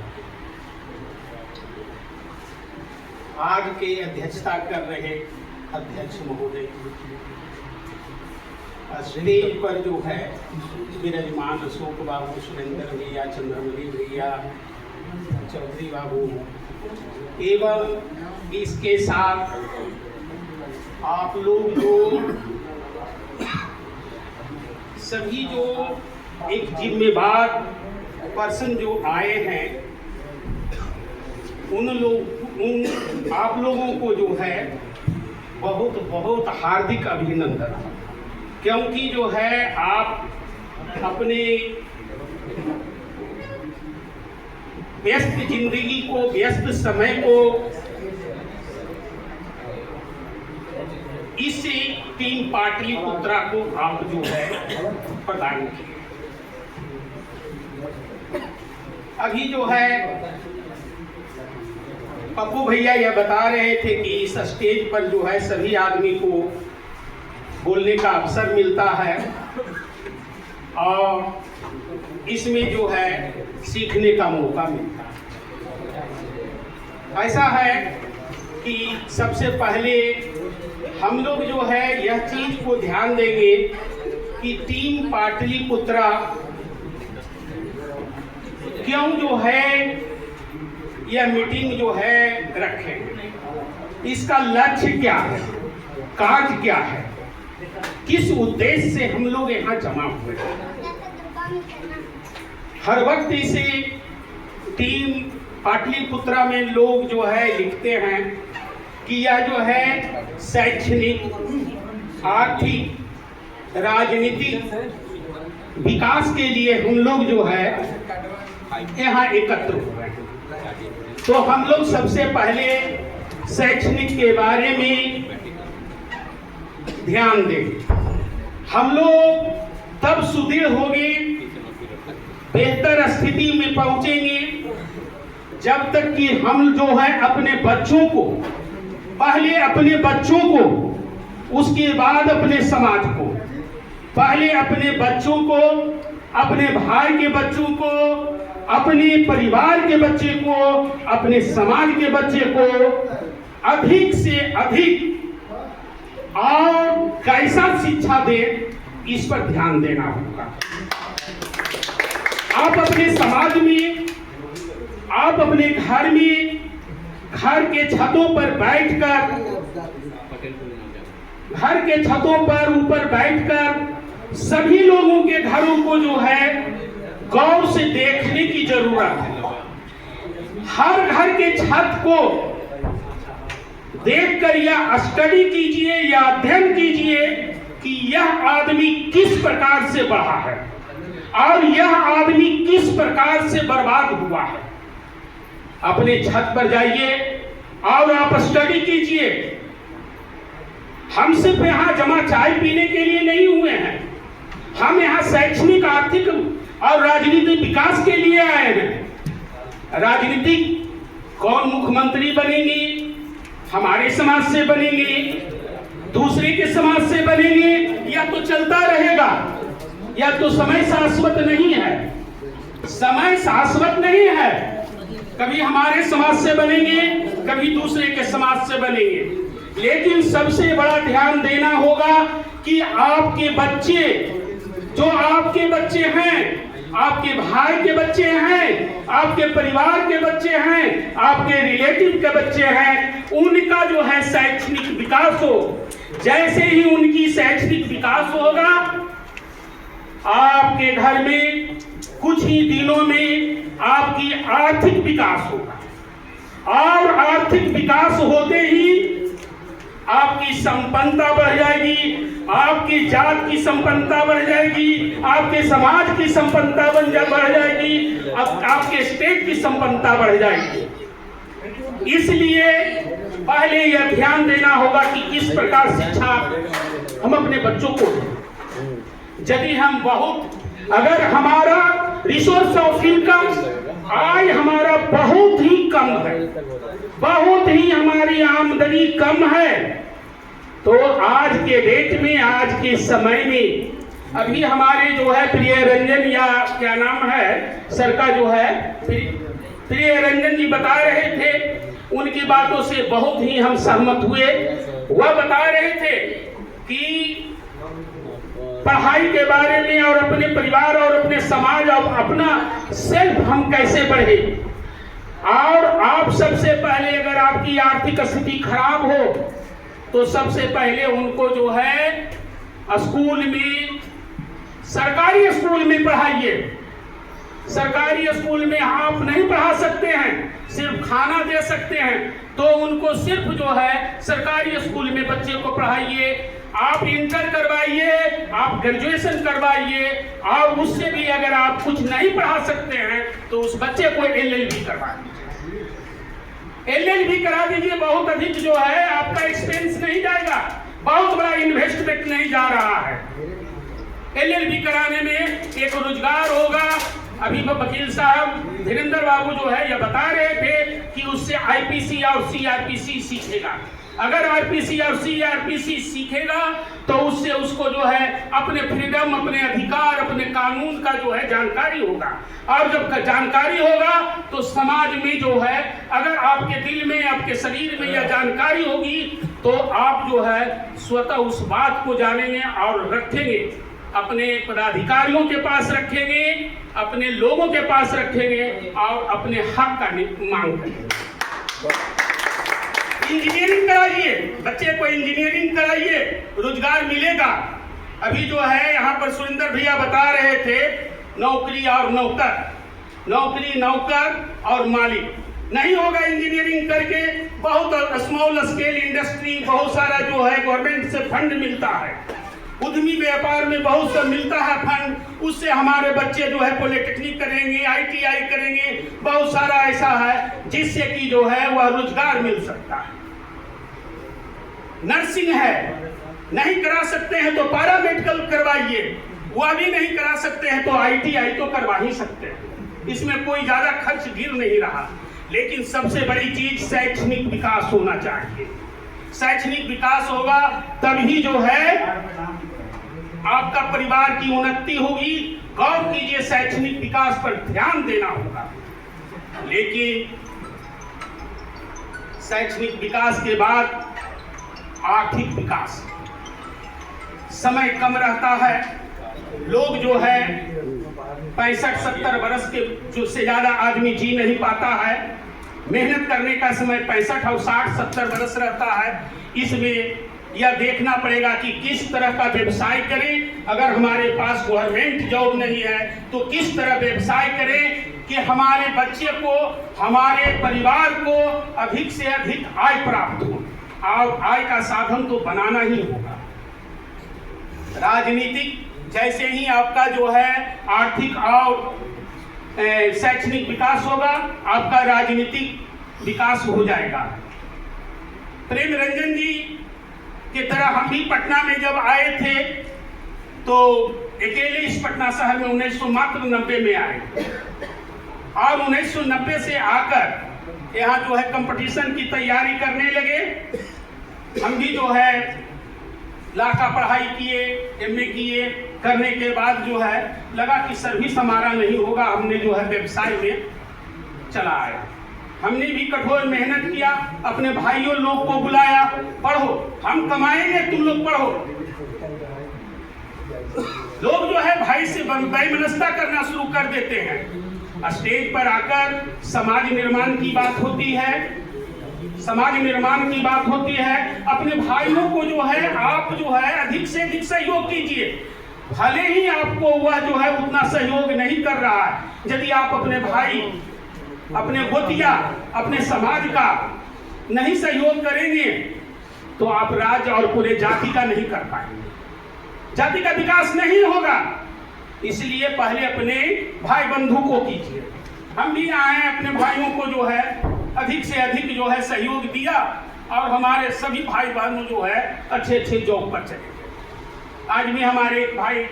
आज के अध्यक्षता कर रहे अध्यक्ष महोदय, स्टेज पर जो है विराजमान अशोक बाबू, सुरेंद्र भैया, चंद्रमणि भैया, चौधरी बाबू, एवं इसके साथ आप लोग जो सभी जो एक जिम्मेदार पर्सन जो आए हैं, उन आप लोगों को जो है बहुत बहुत हार्दिक अभिनंदन, क्योंकि जो है आप अपने व्यस्त जिंदगी को, व्यस्त समय को इस टीम पाटलिपुत्रा को आप जो है प्रदान किए। अभी जो है पप्पू भैया यह बता रहे थे कि इस स्टेज पर जो है सभी आदमी को बोलने का अवसर मिलता है और इसमें जो है सीखने का मौका मिलता है। ऐसा है कि सबसे पहले हम लोग जो है यह चीज को ध्यान देंगे कि टीम पाटलिपुत्रा क्यों जो है यह मीटिंग जो है रखें, इसका लक्ष्य क्या है, कार्य क्या है, किस उद्देश्य से हम लोग यहाँ जमा हुए हैं। हर वक्त इसे टीम पाटलिपुत्रा में लोग जो है लिखते हैं कि यह जो है शैक्षणिक, आर्थिक, राजनीतिक विकास के लिए हम लोग जो है यहाँ एकत्र हुए हैं। तो हम लोग सबसे पहले शैक्षणिक के बारे में ध्यान देंगे। हम लोग तब सुदृढ़ होंगे, बेहतर स्थिति में पहुंचेंगे जब तक कि हम जो है अपने बच्चों को, पहले अपने बच्चों को उसके बाद अपने समाज को, पहले अपने बच्चों को, अपने भाई के बच्चों को, अपने परिवार के बच्चे को, अपने समाज के बच्चे को अधिक से अधिक और कैसा शिक्षा दे, इस पर ध्यान देना होगा। आप अपने समाज में, आप अपने घर में, घर के छतों पर बैठकर, घर के छतों पर ऊपर बैठकर सभी लोगों के घरों को जो है गौर से देखने की जरूरत है। हर घर के छत को देखकर या स्टडी कीजिए या अध्ययन कीजिए कि यह आदमी किस प्रकार से बढ़ा है और यह आदमी किस प्रकार से बर्बाद हुआ है। अपने छत पर जाइए और आप स्टडी कीजिए। हम सिर्फ यहाँ जमा चाय पीने के लिए नहीं हुए हैं, हम यहाँ शैक्षणिक, आर्थिक और राजनीतिक विकास के लिए आए हैं। राजनीतिक कौन मुख्यमंत्री बनेंगे, हमारे समाज से बनेंगे, दूसरे के समाज से बनेंगे, या तो चलता रहेगा, या तो समय शाश्वत नहीं है। समय शाश्वत नहीं है, कभी हमारे समाज से बनेंगे, कभी दूसरे के समाज से बनेंगे। लेकिन सबसे बड़ा ध्यान देना होगा कि आपके बच्चे, जो आपके बच्चे हैं, आपके भाई के बच्चे हैं, आपके परिवार के बच्चे हैं, आपके रिलेटिव के बच्चे हैं, उनका जो है शैक्षणिक विकास हो। जैसे ही उनकी शैक्षणिक विकास होगा, आपके घर में कुछ ही दिनों में आपकी आर्थिक विकास होगा और आर्थिक विकास होते ही आपकी संपन्नता बढ़ जाएगी, आपकी जात की संपन्नता बढ़ जाएगी, आपके समाज की संपन्नता बढ़ जाएगी, आपके स्टेट की संपन्नता बढ़ जाएगी। इसलिए पहले यह ध्यान देना होगा कि किस प्रकार शिक्षा हम अपने बच्चों को दें। यदि हम अगर हमारा रिसोर्स ऑफ इनकम आय हमारा बहुत ही कम है, बहुत ही हमारी आमदनी कम है, तो आज के डेट में, आज के समय में, अभी हमारे जो है प्रिय रंजन, या क्या नाम है सर का, जो है प्रिय रंजन जी बता रहे थे, उनकी बातों से बहुत ही हम सहमत हुए। वह बता रहे थे कि पढ़ाई के बारे में और अपने परिवार और अपने समाज और अपना सेल्फ हम कैसे बढ़े। और आप सबसे पहले, अगर आपकी आर्थिक स्थिति खराब हो तो सबसे पहले उनको जो है स्कूल में, सरकारी स्कूल में पढ़ाइए। सरकारी स्कूल में आप नहीं पढ़ा सकते हैं, सिर्फ खाना दे सकते हैं, तो उनको सिर्फ जो है सरकारी स्कूल में बच्चे को पढ़ाइए। आप इंटर करवाइए, आप ग्रेजुएशन करवाइए, और उससे भी अगर आप कुछ नहीं पढ़ा सकते हैं तो उस बच्चे को LLB करवा दीजिए। LLB करा दीजिए, बहुत अधिक जो है आपका एक्सपेंस नहीं जाएगा, बहुत बड़ा इन्वेस्टमेंट नहीं जा रहा है। LLB कराने में एक रोजगार होगा। अभी वकील साहब धीरेन्द्र बाबू जो है यह बता रहे थे कि उससे IPC और CRPC सीखेगा। अगर IPC और CRPC सीखेगा तो उससे उसको जो है अपने फ्रीडम, अपने अधिकार, अपने कानून का जो है जानकारी होगा। और जब जानकारी होगा तो समाज में जो है, अगर आपके दिल में, आपके शरीर में यह जानकारी होगी तो आप जो है स्वतः उस बात को जानेंगे और रखेंगे, अपने पदाधिकारियों के पास रखेंगे, अपने लोगों के पास रखेंगे और अपने हक का मांग करेंगे। इंजीनियरिंग कराइए, बच्चे को इंजीनियरिंग कराइए, रोजगार मिलेगा। अभी जो है यहाँ पर सुरेंद्र भैया बता रहे थे, नौकरी और नौकर, नौकरी, नौकर और मालिक नहीं होगा इंजीनियरिंग करके। बहुत स्मॉल स्केल इंडस्ट्री, बहुत सारा जो है गवर्नमेंट से फंड मिलता है, उद्यमी व्यापार में बहुत सा मिलता है फंड, उससे हमारे बच्चे जो है पॉलिटेक्निक करेंगे, ITI करेंगे, बहुत सारा ऐसा है जिससे कि जो है वह रोजगार मिल सकता है। नर्सिंग है, नहीं करा सकते हैं तो पैरा मेडिकल करवाइए, वह भी नहीं करा सकते हैं तो ITI तो करवा ही सकते हैं। इसमें कोई ज्यादा खर्च गिर नहीं रहा। लेकिन सबसे बड़ी चीज शैक्षणिक विकास होना चाहिए। शैक्षणिक विकास होगा, तभी जो है आपका परिवार की उन्नति होगी। गौर कीजिए, शैक्षणिक विकास पर ध्यान देना होगा। लेकिन शैक्षणिक विकास के बाद आर्थिक विकास, समय कम रहता है, लोग जो है 65-70 वर्ष के जो से ज्यादा आदमी जी नहीं पाता है। मेहनत करने का समय 65 और 60-70 वर्ष रहता है। इसमें यह देखना पड़ेगा कि किस तरह का व्यवसाय करें। अगर हमारे पास गवर्नमेंट जॉब नहीं है तो किस तरह व्यवसाय करें कि हमारे बच्चे को, हमारे परिवार को अधिक से अधिक आय प्राप्त हो। और आय का साधन तो बनाना ही होगा। राजनीतिक जैसे ही आपका जो है आर्थिक और शैक्षणिक विकास होगा, आपका राजनीतिक विकास हो जाएगा। प्रेम रंजन जी की तरह हम भी पटना में जब आए थे तो अकेले इस पटना शहर में 1990 में आए, और 1990 से आकर यहाँ जो है कंपटीशन की तैयारी करने लगे। हम भी जो है लॉ का पढ़ाई किए, एमए किए, करने के बाद जो है लगा कि सर्विस हमारा नहीं होगा, हमने जो है व्यवसाय में चला आया। हमने भी कठोर मेहनत किया, अपने भाइयों लोग को बुलाया, पढ़ो, हम कमाएंगे, तुम लोग पढ़ो। लोग जो है भाई से वैमनस्यता करना शुरू कर देते हैं। स्टेज पर आकर समाज निर्माण की बात होती है, समाज निर्माण की बात होती है। अपने भाइयों को जो है आप जो है अधिक से अधिक सहयोग कीजिए। भले ही आपको वह जो है उतना सहयोग नहीं कर रहा है, यदि आप अपने भाई, अपने गोतिया, अपने समाज का नहीं सहयोग करेंगे तो आप राज्य और पूरे जाति का नहीं कर पाएंगे, जाति का विकास नहीं होगा। इसलिए पहले अपने भाई बंधु को कीजिए। हम भी आए, अपने भाइयों को जो है अधिक से अधिक जो है सहयोग दिया, और हमारे सभी भाई बहनों जो है अच्छे अच्छे जॉब पर चले गए। आज भी हमारे एक भाई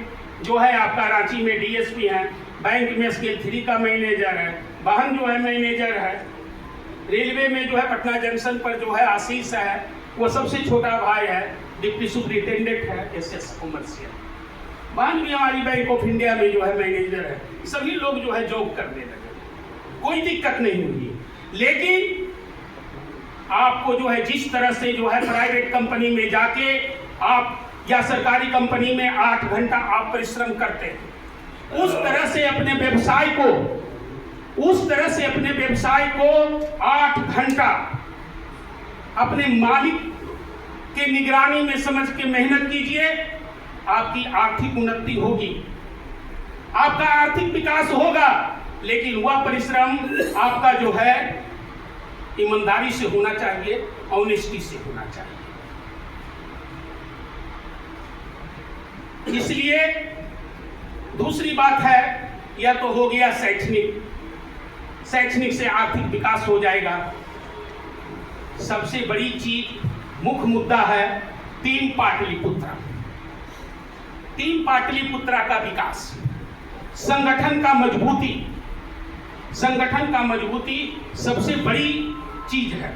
जो है आपका रांची में डीएसपी हैं, बैंक में स्केल 3 का मैनेजर है, बहन जो है मैनेजर है, रेलवे में जो है पटना जंक्शन पर जो है आशीष है, वो सबसे छोटा भाई है, डिप्टी सुपरिटेंडेंट है एसएस कॉमर्शियल। बहन भी हमारी बैंक ऑफ इंडिया में जो है मैनेजर है। सभी लोग जो है जॉब करने लगे, कोई दिक्कत नहीं हुई। लेकिन आपको जो है जिस तरह से जो है प्राइवेट कंपनी में जाके आप या सरकारी कंपनी में 8 घंटा आप परिश्रम करते हैं, उस तरह से अपने व्यवसाय को 8 घंटा अपने मालिक के निगरानी में समझ के मेहनत कीजिए। आपकी आर्थिक उन्नति होगी, आपका आर्थिक विकास होगा। लेकिन वह परिश्रम आपका जो है ईमानदारी से होना चाहिए, ऑनेस्टी से होना चाहिए। इसलिए दूसरी बात है, यह तो हो गया शैक्षणिक से आर्थिक विकास हो जाएगा। सबसे बड़ी चीज, मुख्य मुद्दा है 3 पाटलिपुत्रा का विकास, संगठन का मजबूती सबसे बड़ी चीज है।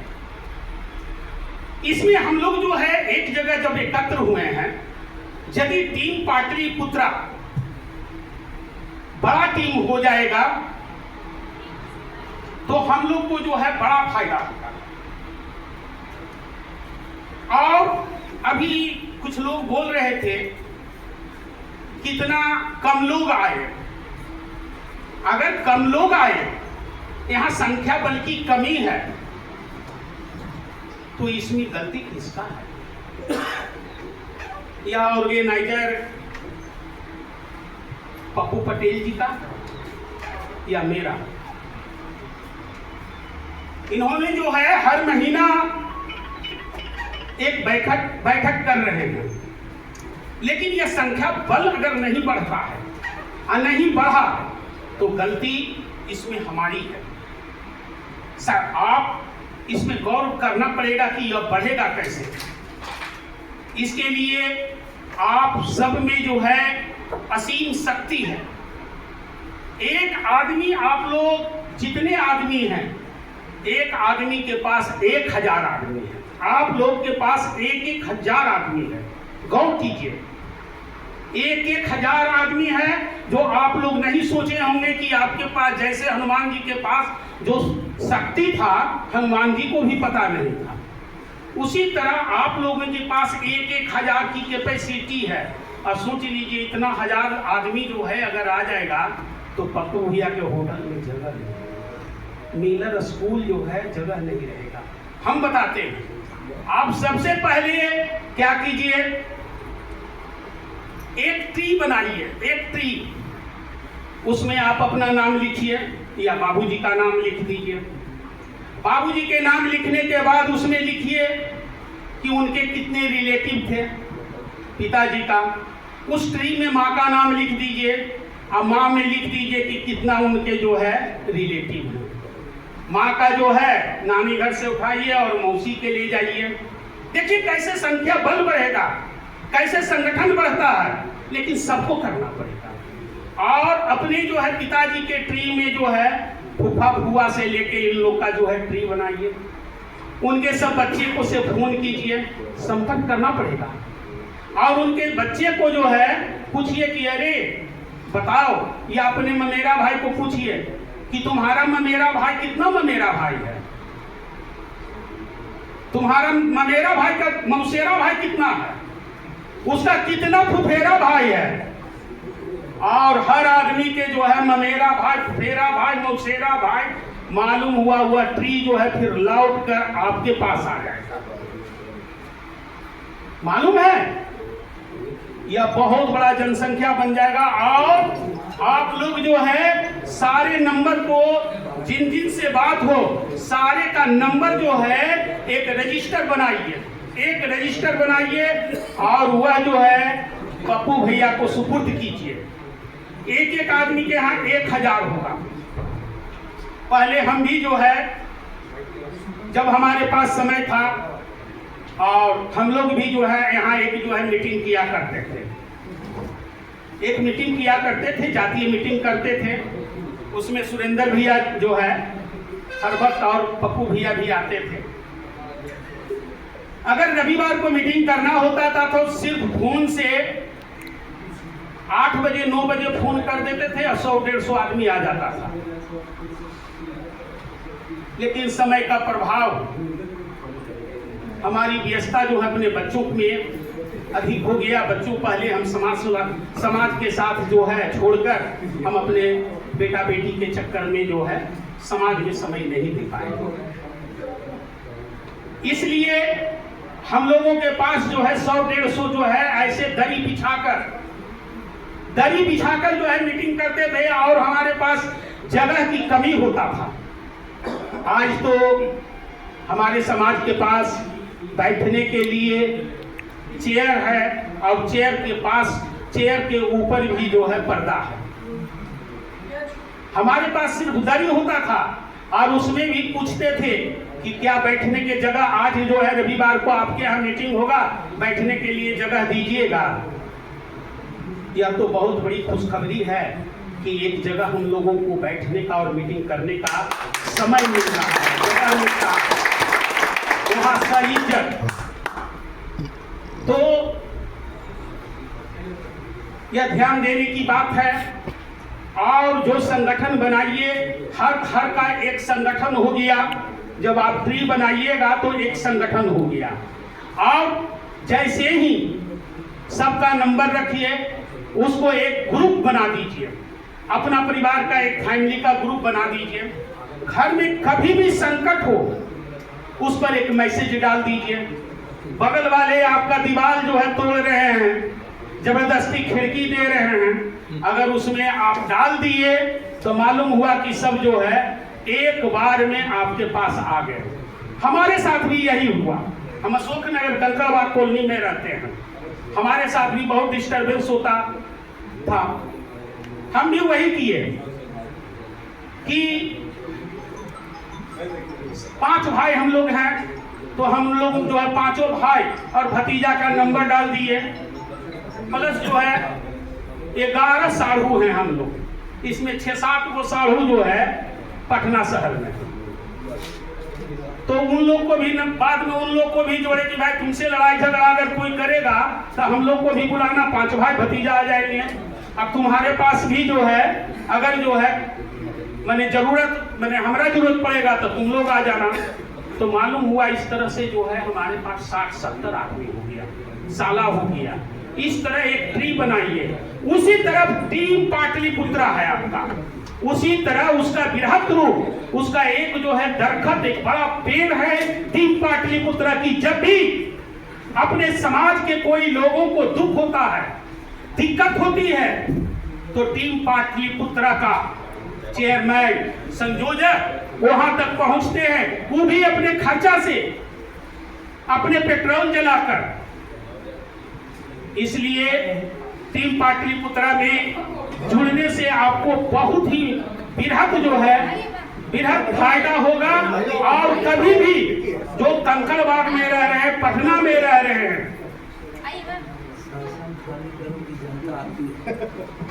इसमें हम लोग जो है एक जगह जब एकत्र हुए हैं, यदि टीम पाटलिपुत्रा बड़ा टीम हो जाएगा तो हम लोग को जो है बड़ा फायदा होगा। और अभी कुछ लोग बोल रहे थे कितना कम लोग आए। अगर कम लोग आए, यहां संख्या बल की कमी है, तो इसमें गलती किसका है? या ऑर्गेनाइजर पप्पू पटेल जी का या मेरा? इन्होंने जो है हर महीना एक बैठक कर रहे हैं, लेकिन यह संख्या बल अगर नहीं बढ़ता है और नहीं बढ़ा तो गलती इसमें हमारी है। सर, आप इसमें गौर करना पड़ेगा कि यह बढ़ेगा कैसे। इसके लिए आप सब में जो है असीम शक्ति है। एक आदमी, आप लोग जितने आदमी हैं, एक आदमी के पास 1000 आदमी है। आप लोग के पास 1,000 आदमी है। गौर कीजिए, 1,000 आदमी है जो आप लोग नहीं सोचे होंगे कि आपके पास जैसे हनुमान जी के पास जो शक्ति था, हनुमान जी को भी पता नहीं था, उसी तरह आप लोगों के पास 1,000 की कैपेसिटी है। और सोच लीजिए इतना 1000 आदमी जो है अगर आ जाएगा तो पप्पू भैया के होटल में जगह नहीं, मिलर स्कूल जो है जगह नहीं रहेगा। हम बताते हैं, आप सबसे पहले क्या कीजिए, एक ट्री बनाइए, एक ट्री, उसमें आप अपना नाम लिखिए या बाबूजी का नाम लिख दीजिए। बाबूजी के नाम लिखने के बाद उसमें लिखिए कि उनके कितने रिलेटिव थे पिताजी का। उस ट्री में माँ का नाम लिख दीजिए और माँ में लिख दीजिए कि कितना उनके जो है रिलेटिव है। माँ का जो है नानी घर से उठाइए और मौसी के ले जाइए। देखिए कैसे संख्या बल बढ़ेगा, कैसे संगठन बढ़ता है, लेकिन सबको करना पड़ेगा। और अपने जो है पिताजी के ट्री में जो है फूफा फुआ से लेके इन लोग का जो है ट्री बनाइए। उनके सब बच्चे को से फोन कीजिए, संपर्क करना पड़ेगा। और उनके बच्चे को जो है पूछिए कि अरे बताओ, या अपने ममेरा भाई को पूछिए कि तुम्हारा ममेरा भाई कितना ममेरा भाई है, तुम्हारा ममेरा भाई का मौसेरा भाई कितना है, उसका कितना फुफेरा भाई है। और हर आदमी के जो है ममेरा भाई, फुफेरा भाई, मौसेरा भाई मालूम हुआ ट्री जो है फिर लौट कर आपके पास आ जाएगा। मालूम है, यह बहुत बड़ा जनसंख्या बन जाएगा। और आप लोग जो है सारे नंबर को, जिन जिन से बात हो सारे का नंबर जो है एक रजिस्टर बनाइए, एक रजिस्टर बनाइए और वह जो है पप्पू भैया को सुपुर्द कीजिए। एक एक आदमी के यहाँ 1,000 होगा। पहले हम भी जो है जब हमारे पास समय था और हम लोग भी जो है यहाँ एक जो है मीटिंग किया करते थे, एक मीटिंग किया करते थे, जातीय मीटिंग करते थे। उसमें सुरेंद्र भैया जो है हर वक्त और पप्पू भैया भी आते थे। अगर रविवार को मीटिंग करना होता था तो सिर्फ फोन से 8 बजे 9 बजे फोन कर देते थे और 100-150 आदमी आ जाता था। लेकिन समय का प्रभाव, हमारी व्यस्तता जो है अपने बच्चों में अधिक हो गया। बच्चों पहले हम समाज के साथ जो है छोड़कर हम अपने बेटा बेटी के चक्कर में जो है समाज में समय नहीं दे पाए। इसलिए हम लोगों के पास जो है 100-150 जो है ऐसे दरी बिछाकर जो है मीटिंग करते थे और हमारे पास जगह की कमी होता था। आज तो हमारे समाज के पास बैठने के लिए चेयर है और चेयर के ऊपर भी जो है पर्दा है। हमारे पास सिर्फ दरी होता था और उसमें भी पूछते थे कि क्या बैठने की जगह, आज जो है रविवार को आपके यहाँ मीटिंग होगा, बैठने के लिए जगह दीजिएगा। यह तो बहुत बड़ी खुशखबरी है कि एक जगह हम लोगों को बैठने का और मीटिंग करने का समय मिल रहा है, जगह मिल रहा है, वहाँ का इज्जत। तो यह ध्यान देने की बात है। और जो संगठन बनाइए, हर घर का एक संगठन हो गया। जब आप ट्री बनाइएगा तो एक संगठन हो गया। और जैसे ही सबका नंबर रखिए, उसको एक ग्रुप बना दीजिए, अपना परिवार का एक फैमिली का ग्रुप बना दीजिए। घर में कभी भी संकट हो उस पर एक मैसेज डाल दीजिए। बगल वाले आपका दीवार जो है तोड़ रहे हैं, जबरदस्ती खिड़की दे रहे हैं, अगर उसमें आप डाल दिए तो मालूम हुआ कि सब जो है एक बार में आपके पास आ गए। हमारे साथ भी यही हुआ। हम अशोक नगर कंकड़बाग कॉलोनी में रहते हैं, हमारे साथ भी बहुत डिस्टर्बेंस होता था। हम भी वही किए कि 5 भाई हम लोग हैं, तो हम लोग जो है 5 भाई और भतीजा का नंबर डाल दिए। प्लस जो है 11 साढ़ू हैं हम लोग, इसमें 6-7 वो साढ़ू जो है पटना शहर में। तो उन लोग को भी बाद में उन लोग को भी जोड़े कि भाई तुमसे लड़ाई झगड़ा अगर कोई करेगा तो हम लोग को भी बुलाना, 5 भाई भतीजा आ जाएंगे। अब तुम्हारे पास भी जो है अगर जो है मैंने हमारा जरूरत पड़ेगा तो तुम लोग आ जाना। तो मालूम हुआ इस तरह से जो है हमारे पास 60-70 आदमी हो गया, साला हो गया। इस तरह एक ट्री बनाइए। उसी तरह टीम पाटलिपुत्रा है आपका, उसी तरह उसका बृहद रूप, उसका एक जो है दरखत, एक बड़ा पेड़ है टीम पाटलिपुत्रा की। जब भी अपने समाज के कोई लोगों को दुख होता है, दिक्कत होती है, तो टीम पाटलिपुत्रा का चेयरमैन, संयोजक वहां तक पहुंचते हैं, वो भी अपने खर्चा से, अपने पेट्रोल जलाकर। इसलिए टीम पाटलिपुत्रा में जुड़ने से आपको बहुत ही बृहद जो है बृहद फायदा होगा। और कभी भी जो कंकड़बाग में रह रहे हैं, पटना में रह रहे हैं,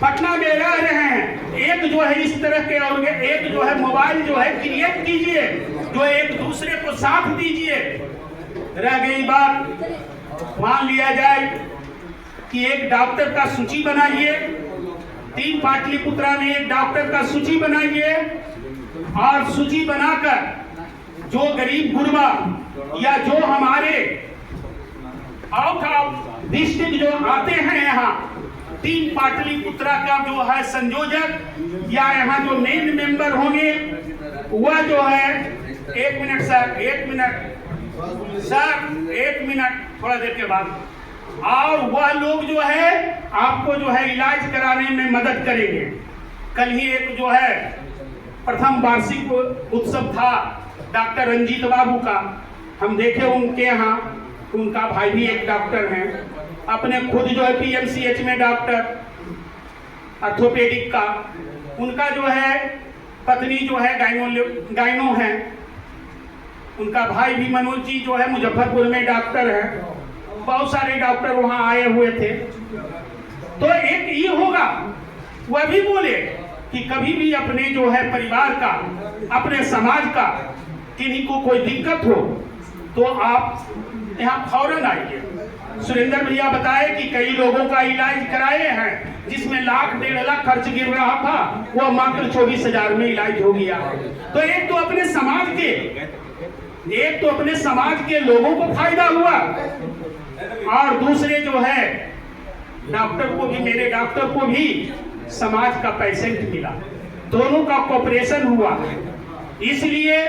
पटना में रह रहे हैं, एक जो है इस तरह के और एक जो है मोबाइल जो है क्रिएट कीजिए, जो एक दूसरे को साथ दीजिए। रह गई बात, मान लिया जाए कि एक डॉक्टर का सूची बनाइए, टीम पाटलिपुत्रा में एक डॉक्टर का सूची बनाइए, और सूची बनाकर जो गरीब गुरबा या जो हमारे आउट ऑफ डिस्ट्रिक्ट जो आते हैं यहाँ, टीम पाटलिपुत्रा का जो है संयोजक या यहाँ जो मेन मेंबर होंगे, वह जो है 1 minute sir, 1 minute sir, 1 minute, थोड़ा देर के बाद, और वह लोग जो है आपको जो है इलाज कराने में मदद करेंगे। कल ही एक जो है प्रथम वार्षिक उत्सव था डॉक्टर रंजीत बाबू का, हम देखे उनके यहाँ, उनका भाई भी एक डॉक्टर हैं, अपने खुद जो है PMCH में डॉक्टर ऑर्थोपेडिक का, उनका जो है पत्नी जो है गायनो है, उनका भाई भी मनोज जी जो है मुजफ्फरपुर में डॉक्टर है। बहुत सारे डॉक्टर वहां आए हुए थे। तो एक ये होगा, वह भी बोले कि कभी भी अपने जो है परिवार का, अपने समाज का किन्हीं को कोई दिक्कत हो तो आप यहाँ फौरन आइए। सुरेंद्र भैया बताए कि कई लोगों का इलाज कराए हैं, जिसमें 1-1.5 लाख खर्च गिर रहा था, वो मात्र 24,000 में इलाज हो गया। तो एक तो अपने समाज के लोगों को फायदा हुआ, और दूसरे जो है डॉक्टर को भी, मेरे डॉक्टर को भी समाज का पेशेंट मिला, दोनों का कोऑपरेशन हुआ। इसलिए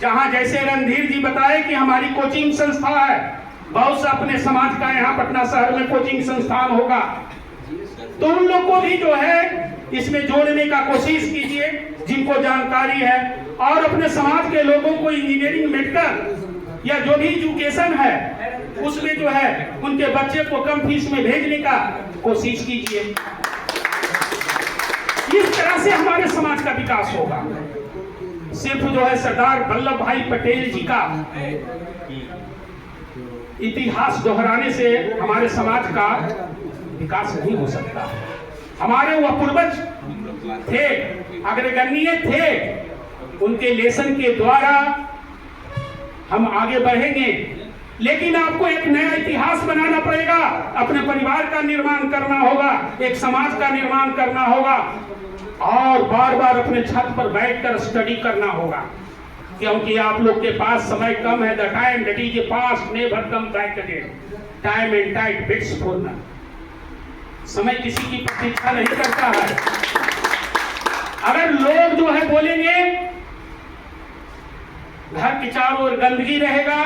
जहां जैसे रणधीर जी बताए कि हमारी कोचिंग संस्था है, बहुत सा अपने समाज का यहाँ पटना शहर में कोचिंग संस्थान होगा, तो उन लोग को भी जो है इसमें जोड़ने का कोशिश कीजिए जिनको जानकारी है, और अपने समाज के लोगों को इंजीनियरिंग, मेडिकल या जो भी एजुकेशन है उसमें जो है उनके बच्चे को कम फीस में भेजने का कोशिश कीजिए। इस तरह से हमारे समाज का विकास होगा। सिर्फ जो है सरदार वल्लभ भाई पटेल जी का इतिहास दोहराने से हमारे समाज का विकास नहीं हो सकता। हमारे वह पूर्वज थे, अग्रगण्य थे, उनके लेसन के द्वारा हम आगे बढ़ेंगे। लेकिन आपको एक नया इतिहास बनाना पड़ेगा, अपने परिवार का निर्माण करना होगा, एक समाज का निर्माण करना होगा, और बार बार अपने छत पर बैठकर स्टडी करना होगा, क्योंकि आप लोग के पास समय कम है। The time that is past never come back again. Time and tide waits for none. समय किसी की प्रतीक्षा नहीं करता है। अगर लोग जो है बोलेंगे घर के चारों ओर गंदगी रहेगा,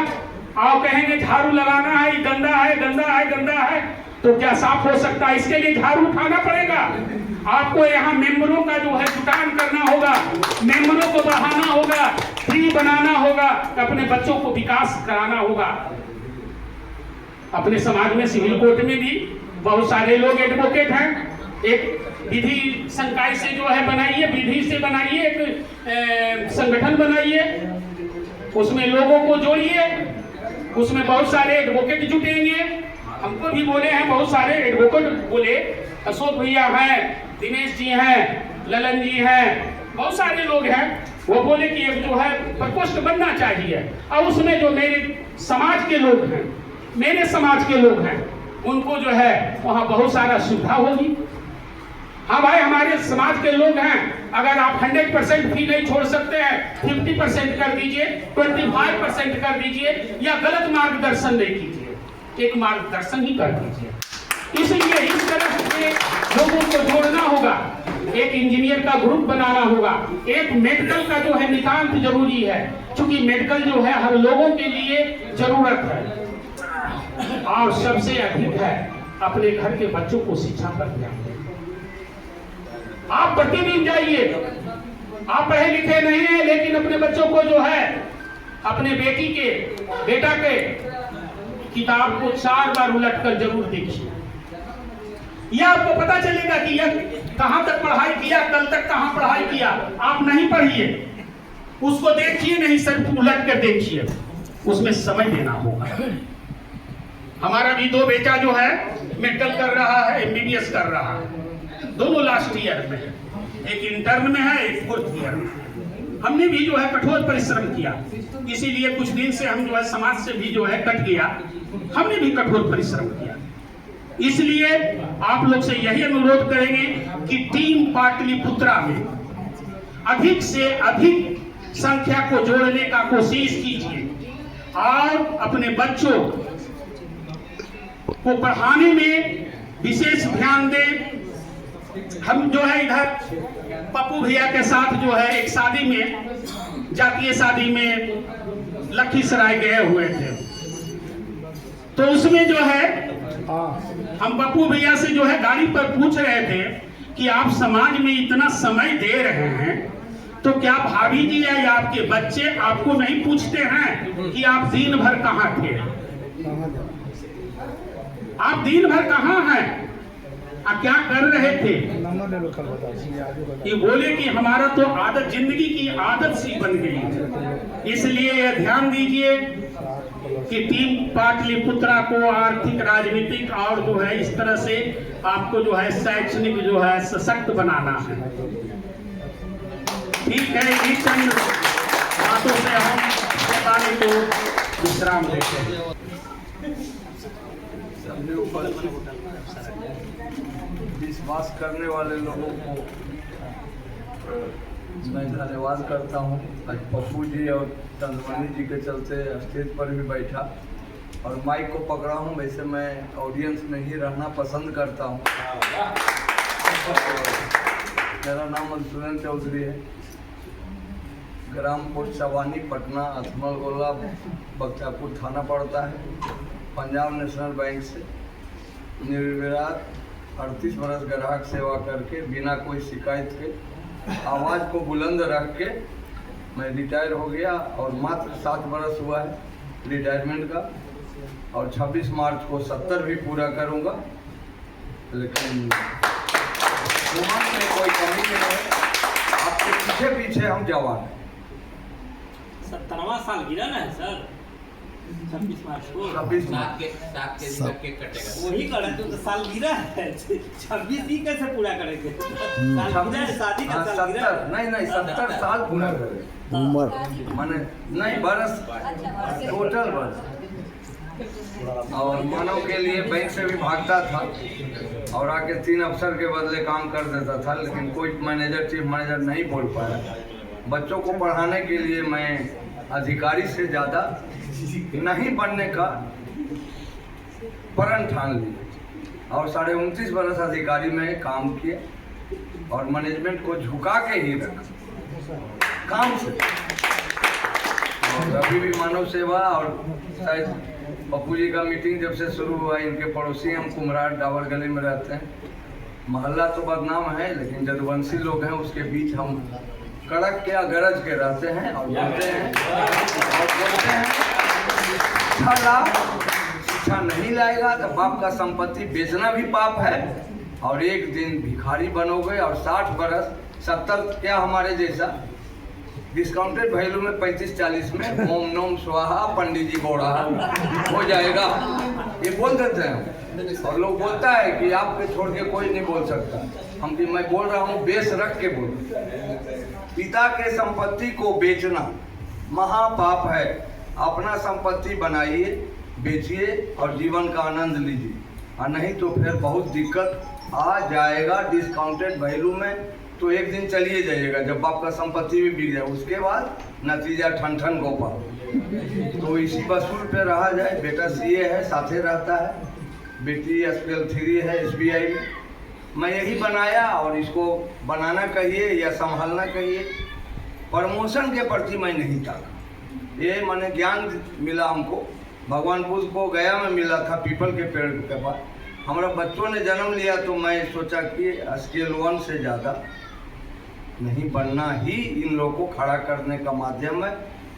और कहेंगे झाड़ू लगाना है, गंदा है, गंदा है, गंदा है, तो क्या साफ हो सकता है? इसके लिए झाड़ू उठाना पड़ेगा। आपको यहाँ मेंबरों का जो है जुटान करना होगा, मेंबरों को बढ़ाना होगा, फ्री बनाना होगा, अपने बच्चों को विकास कराना होगा। अपने समाज में सिविल कोर्ट में भी बहुत सारे लोग एडवोकेट हैं। एक विधि संकाय से जो है बनाइए, विधि से बनाइए, एक संगठन बनाइए, उसमें लोगों को जोड़िए, उसमें बहुत सारे एडवोकेट जुटेंगे। हमको भी बोले हैं बहुत सारे एडवोकेट, बोले अशोक भैया हैं, दिनेश जी हैं, ललन जी हैं, बहुत सारे लोग हैं। वो बोले कि एक जो है प्रकोष्ठ बनना चाहिए और उसमें जो मेरे समाज के लोग हैं, मेरे समाज के लोग हैं, उनको जो है वहाँ बहुत सारा सुविधा होगी। हाँ भाई, हमारे समाज के लोग हैं, अगर आप 100% फी नहीं छोड़ सकते हैं, 50% कर दीजिए, 25% कर दीजिए, या गलत मार्गदर्शन नहीं कीजिए, एक मार्गदर्शन ही कर दीजिए। इसलिए इस तरह से लोगों को जोड़ना होगा, एक इंजीनियर का ग्रुप बनाना होगा, एक मेडिकल का जो है नितांत जरूरी है, क्योंकि मेडिकल जो है हर लोगों के लिए जरूरत है। और सबसे अधिक है अपने घर के बच्चों को शिक्षा पर ध्यान दें। आप प्रतिदिन जाइए, आप पढ़े लिखे नहीं हैं, लेकिन अपने बच्चों को जो है, अपने बेटा के किताब को 4 बार उलट कर जरूर देखिए। यह आपको पता चलेगा कि यह कहां तक पढ़ाई किया, कल तक कहां पढ़ाई किया। आप नहीं पढ़िए, उसको देखिए नहीं, सिर्फ उलट कर देखिए, उसमें समय देना होगा। हमारा भी 2 बेटा जो है मेडिकल कर रहा है, MBBS कर रहा है, दोनों लास्ट ईयर में है, एक इंटर्न में है, एक 4th ईयर में। हमने भी जो है कठोर परिश्रम किया, इसीलिए कुछ दिन से हम जो है समाज से भी जो है कट गया, हमने भी कठोर परिश्रम किया। इसलिए आप लोग से यही अनुरोध करेंगे कि टीम पाटलिपुत्रा में अधिक से अधिक संख्या को जोड़ने का कोशिश कीजिए और अपने बच्चों को पढ़ाने में विशेष ध्यान दें। हम जो है इधर पप्पू भैया के साथ जो है एक शादी में, जातीय शादी में लखीसराय गए हुए थे, तो उसमें जो है हम पप्पू भैया से जो है गाड़ी पर पूछ रहे थे कि आप समाज में इतना समय दे रहे हैं, तो क्या भाभी जी या आपके बच्चे आपको नहीं पूछते हैं कि आप दिन भर कहाँ थे, आप दिन भर कहाँ हैं, क्या कर रहे थे? ये बोले कि हमारा तो आदत, जिंदगी की आदत सी बन गई। इसलिए ध्यान दीजिए कि टीम पाटलिपुत्रा को आर्थिक, राजनीतिक और जो है इस तरह से आपको जो है शैक्षणिक जो है सशक्त बनाना है। ठीक है, इन्हीं चंद बातों से हम बताने को विश्राम देते हैं। विश्वास करने वाले लोगों को मैं धन्यवाद करता हूँ। आज पप्पू जी और चंद्रमणि जी के चलते स्टेज पर भी बैठा और माइक को पकड़ा हूँ। वैसे मैं ऑडियंस में ही रहना पसंद करता हूँ। मेरा नाम मधुसूदन चौधरी है, ग्राम कोट चवानी, पटना, अथमल गोला, बख्तियारपुर थाना पड़ता है। पंजाब नेशनल बैंक से निर्विवाद 38 बरस ग्राहक सेवा करके बिना कोई शिकायत के आवाज़ को बुलंद रख के मैं रिटायर हो गया और मात्र 7 बरस हुआ है रिटायरमेंट का, और 26 मार्च को 70 भी पूरा करूंगा। लेकिन उम्र में कोई कमी नहीं है, आपके पीछे पीछे हम जवान हैं। 70वां साल गिरा ना है सर, 26 मार्च को 26 मार्च वही करे तो साल गिरा है। 26 ही कैसे पूरा करेंगे? साल गिरा है, शादी का साल गिरा है। नहीं 70 साल पूरा करें उम्र माने नहीं बरस, टोटल बरस। और मानव के लिए बैंक से भी भागता था और आके 3 अफसर के बदले काम कर देता था, लेकिन कोई मैनेजर, चीफ मैनेजर नहीं बोल पाया। बच्चों को पढ़ाने के लिए मैं अधिकारी से ज़्यादा नहीं बनने का प्रण ठान लिया और 29.5 बरस अधिकारी में काम किया और मैनेजमेंट को झुका के ही रखा काम से। और अभी भी मानव सेवा, और शायद पप्पू जी का मीटिंग जब से शुरू हुआ, इनके पड़ोसी हम कुमराट डावर गली में रहते हैं। मोहल्ला तो बदनाम है, लेकिन जदवंशी लोग हैं, उसके बीच हम कड़क के गरज के रहते हैं और बोलते हैं शिक्षा नहीं लाएगा तो बाप का संपत्ति बेचना भी पाप है, और एक दिन भिखारी बनोगे। और 60 बरस 70 क्या हमारे जैसा डिस्काउंटेड वैल्यू में 35-40 में ओम नोम स्वाहा पंडित जी बोड़ा हो जाएगा, ये बोल देते हैं। और लोग बोलता है कि आपके छोड़ के कोई नहीं बोल सकता। हम कि मैं बोल रहा हूँ बेस रख के बोल। पिता के संपत्ति को बेचना महापाप है। अपना संपत्ति बनाइए, बेचिए और जीवन का आनंद लीजिए, और नहीं तो फिर बहुत दिक्कत आ जाएगा। डिस्काउंटेड वैल्यू में तो एक दिन चलिए जाइएगा, जब बाप का संपत्ति भी बिक जाए, उसके बाद नतीजा ठन ठन गोपाल। तो इसी वसूल पे रहा जाए। बेटा सीए है, साथे रहता है, बेटी SPL 3 है SBI में। मैं यही बनाया, और इसको बनाना कहिए या संभालना कहिए, प्रमोशन के प्रति मैं नहीं था। ये मैंने ज्ञान मिला हमको, भगवानपुर को गया में मिला था, पीपल के पेड़ के पास। हमारा बच्चों ने जन्म लिया तो मैं सोचा कि स्केल 1 से ज़्यादा नहीं बनना ही इन लोगों को खड़ा करने का माध्यम है।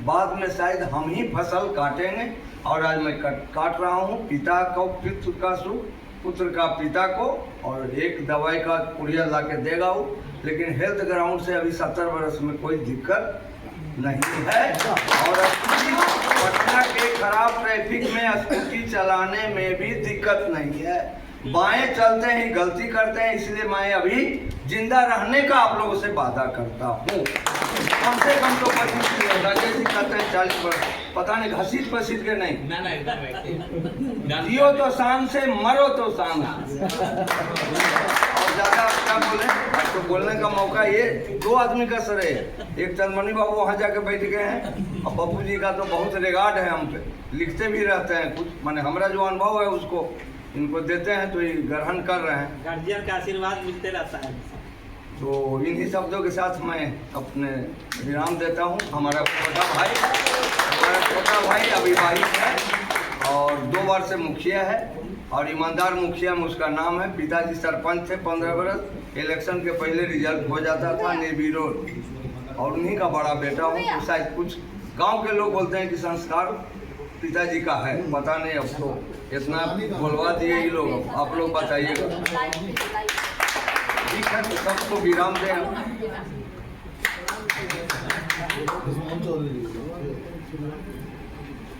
बाद में शायद हम ही फसल काटेंगे, और आज मैं काट रहा हूँ। पिता को पितृ का सुख, पुत्र का पिता को, और एक दवाई का पुड़िया ला के देगा वो। लेकिन हेल्थ ग्राउंड से अभी 70 वर्ष में कोई दिक्कत नहीं है। और पटना के खराब ट्रैफिक में स्कूटी चलाने में भी दिक्कत नहीं है। बाएं चलते हैं गलती करते हैं, इसलिए मैं अभी जिंदा रहने का आप लोगों से वादा करता हूँ। कम से कम तो 25 राजेश जी कहते हैं 40 वर्ष, पता नहीं घसीट पसीट के नहीं। ना एकदम जियो तो शान से, मरो तो शान से। और ज़्यादा क्या बोले, तो बोलने का मौका ये 2 आदमी का सर है। एक चंदमणि बाबू वहाँ जाके बैठ गए हैं, और बापू जी का तो बहुत रिगार्ड है हम पे, लिखते भी रहते हैं कुछ, माने हमारा जो अनुभव है उसको इनको देते हैं, तो ये ग्रहण कर रहे हैं। गार्जियन का आशीर्वाद मिलते रहता है। तो इन्हीं शब्दों के साथ मैं अपने विराम देता हूँ। हमारा छोटा भाई अविवाहित है, और 2 बार से मुखिया है, और ईमानदार मुखिया में उसका नाम है। पिताजी सरपंच थे 15 वर्ष, इलेक्शन के पहले रिजल्ट हो जाता था निर्विरोध, और उन्हीं का बड़ा बेटा हूँ। तो शायद कुछ गांव के लोग बोलते हैं कि संस्कार पिताजी का है, पता नहीं, अब तो इतना बोलवा दिए ये लोग। आप लोग बताइएगा। ठीक है, तो सबको विराम दें।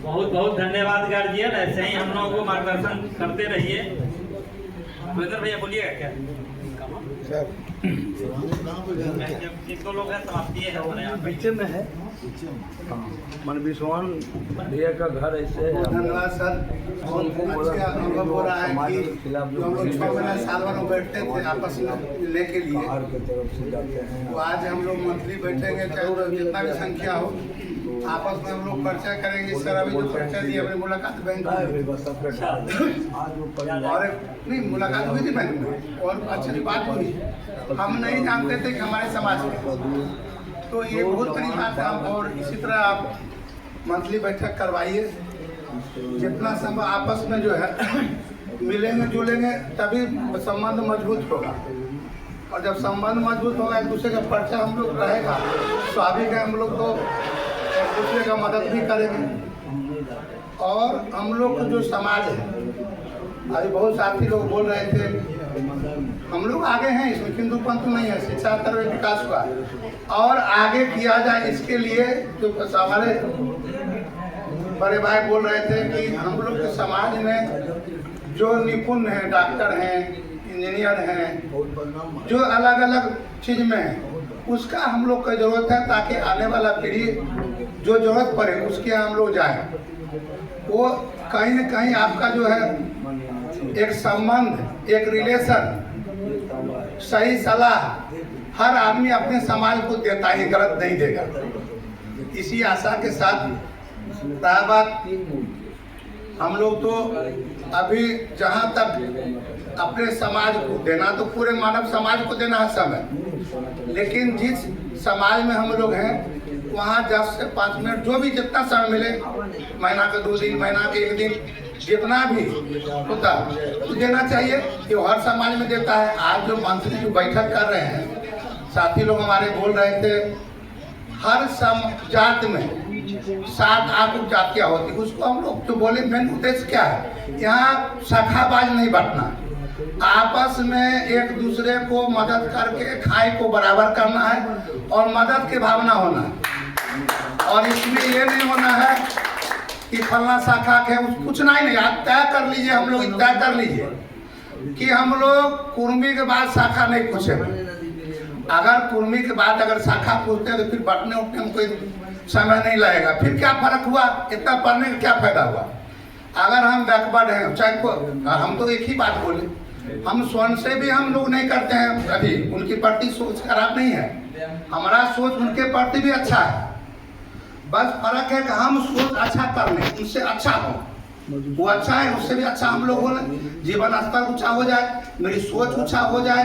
बहुत बहुत धन्यवाद गार्जियन, ऐसे ही हम लोगों को मार्गदर्शन करते रहिए। सुरेंद्र भैया बोलिएगा क्या? एक 2 लोग हैं, समाप्ति है हमारे यहाँ पीछे में है मन विश्वान भैया का घर ऐसे है। धन्यवाद सर। बहुत अच्छा अनुभव हो रहा है कि जो हम लोग 6 महीने साल भर में बैठते थे आपस में मिलने के लिए, तो आज हम लोग मंथली बैठेंगे, चाहे जितना भी संख्या हो, आपस में हम लोग पर्चा करेंगे। सर अभी जो पर्चा दी अपनी मुलाकात बैंक में, और नहीं मुलाकात हुई थी बैंक में, और अच्छी बात हुई। हम नहीं जानते थे कि हमारे समाज में, तो ये बहुत बड़ी बात है। और इसी तरह आप मंथली बैठक करवाइए, जितना संभव आपस में जो है मिलेंगे जुलेंगे तभी संबंध मजबूत होगा, और जब संबंध मजबूत होगा, एक दूसरे का पर्चा हम लोग रहेगा, स्वाभाविक है हम लोग तो एक दूसरे का मदद भी करेंगे। और हम लोग का जो समाज है, अभी बहुत साथी लोग बोल रहे थे, हम लोग आगे हैं इसमें, किंतु परंतु नहीं है। शिक्षा स्तर में विकास हुआ और आगे किया जाए, इसके लिए जो हमारे बड़े भाई बोल रहे थे कि हम लोग के समाज में जो निपुण हैं, डॉक्टर हैं, इंजीनियर हैं, जो अलग अलग चीज में हैं, उसका हम लोग को जरूरत है, ताकि आने वाला पीढ़ी जो जरूरत पड़े उसके हम लोग जाए। वो कहीं न कहीं आपका जो है एक संबंध, एक रिलेशन, सही सलाह हर आदमी अपने समाज को देता ही, गलत नहीं देगा। इसी आशा के साथ बात हम लोग तो अभी जहाँ तक अपने समाज को देना, तो पूरे मानव समाज को देना है समय, लेकिन जिस समाज में हम लोग हैं वहाँ 10 से 5 मिनट जो भी जितना समय मिले, महीना के 2 दिन, महीना के 1 दिन, जितना भी होता तो देना चाहिए। कि हर समाज में देता है। आज जो मंत्री जो बैठक कर रहे हैं, साथी लोग हमारे बोल रहे थे, हर जात में 7-8 उपजातियाँ होती, उसको हम लोग जो बोले मेन उद्देश्य क्या है, यहाँ शाखाबाज नहीं बंटना, आपस में एक दूसरे को मदद करके खाए को बराबर करना है, और मदद की भावना होना है। और इसमें ये नहीं होना है कि फलना शाखा के कुछ नहीं, आप तय कर लीजिए, हम लोग तय कर लीजिए कि हम लोग कुर्मी के बाद शाखा नहीं पूछेंगे। अगर कुर्मी के बाद अगर शाखा पूछते हैं तो फिर बटने उठने में कोई समय नहीं लगेगा। फिर क्या फर्क हुआ, इतना पढ़ने का क्या फायदा हुआ? अगर हम बैकवर्ड हैं, चाहे हम तो एक ही बात बोले, हम स्वर्ण से भी हम लोग नहीं करते हैं अभी, उनके प्रति सोच खराब नहीं है, हमारा सोच उनके प्रति भी अच्छा है। बस फर्क है कि हम सोच अच्छा कर लें, उनसे अच्छा हो, वो अच्छा है उससे भी अच्छा हम लोग हो, जीवन स्तर ऊंचा हो जाए, मेरी सोच ऊंचा हो जाए,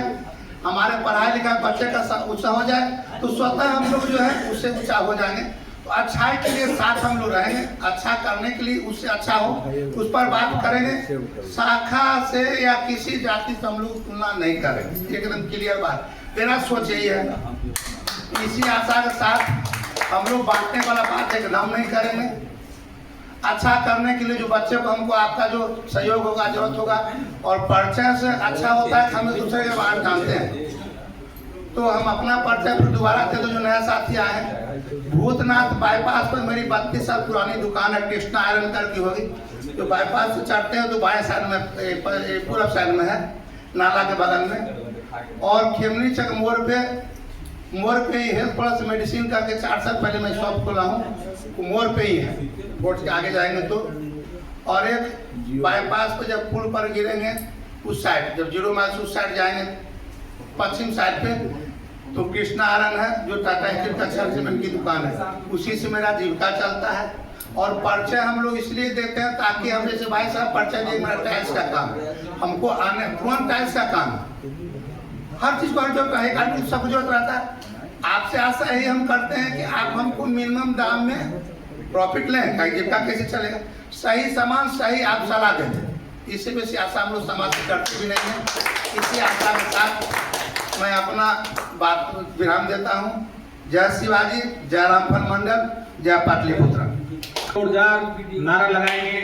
हमारे पढ़ाई लिखाई बच्चे का ऊंचा हो जाए, तो स्वतः हम लोग जो है उससे ऊंचा हो जाएंगे। तो अच्छाई के लिए साथ हम लोग रहेंगे, अच्छा करने के लिए उससे अच्छा हो उस पर बात करेंगे। शाखा से या किसी जाति से हम लोग तुलना नहीं करेंगे, एकदम क्लियर बात। मेरा सोच यही है, इसी आशा के साथ हम लोग बांटने वाला बात एकदम नहीं करेंगे। अच्छा करने के लिए जो बच्चे को हमको आपका जो सहयोग होगा, जरूरत होगा, और परिचय से अच्छा होता है, हम एक दूसरे के बारे जानते हैं। तो हम अपना परिचय फिर दोबारा थे, तो जो नया साथी आए हैं, भूतनाथ बाईपास पर मेरी 32 साल पुरानी दुकान है, कृष्णा आयरन कर की होगी। तो बाईपास से चढ़ते हैं तो बाएं साइड में, पूर्व साइड में है, नाला के बगल में। और खेमनी चक मोड़ पे ही हेल्थ प्लस मेडिसिन करके 4 साल पहले मैं शॉप खोला हूँ, वो मोड़ पे ही है, बोर्ड के आगे जाएंगे तो। और एक बाईपास पे जब पुल पर गिरेंगे उस साइड, जब 0 माइल उस साइड जाएंगे पश्चिम साइड पे, तो कृष्णा आयरन है जो टाटा स्टील का सीमेंट की दुकान है, उसी से मेरा जीविका चलता है। और परिचय हम लोग इसलिए देते हैं ताकि हम जैसे भाई साहब परिचय दिए, मेरा टाइल्स का काम, हमको आने तुरंत टाइल्स का काम, हर चीज को जरूरत है, सब जरूरत रहता है। आपसे आशा यही हम करते हैं कि आप हमको मिनिमम दाम में प्रॉफिट लें, जीविका कैसे चलेगा, सही सामान सही आप सलाह देते, इससे बेसी आशा हम लोग समाज से करते भी नहीं है। इसी आशा के साथ मैं अपना बात विराम देता हूँ। जय शिवाजी, जय रामफल मंडल, जय पाटलिपुत्र। जोरदार नारा लगाएंगे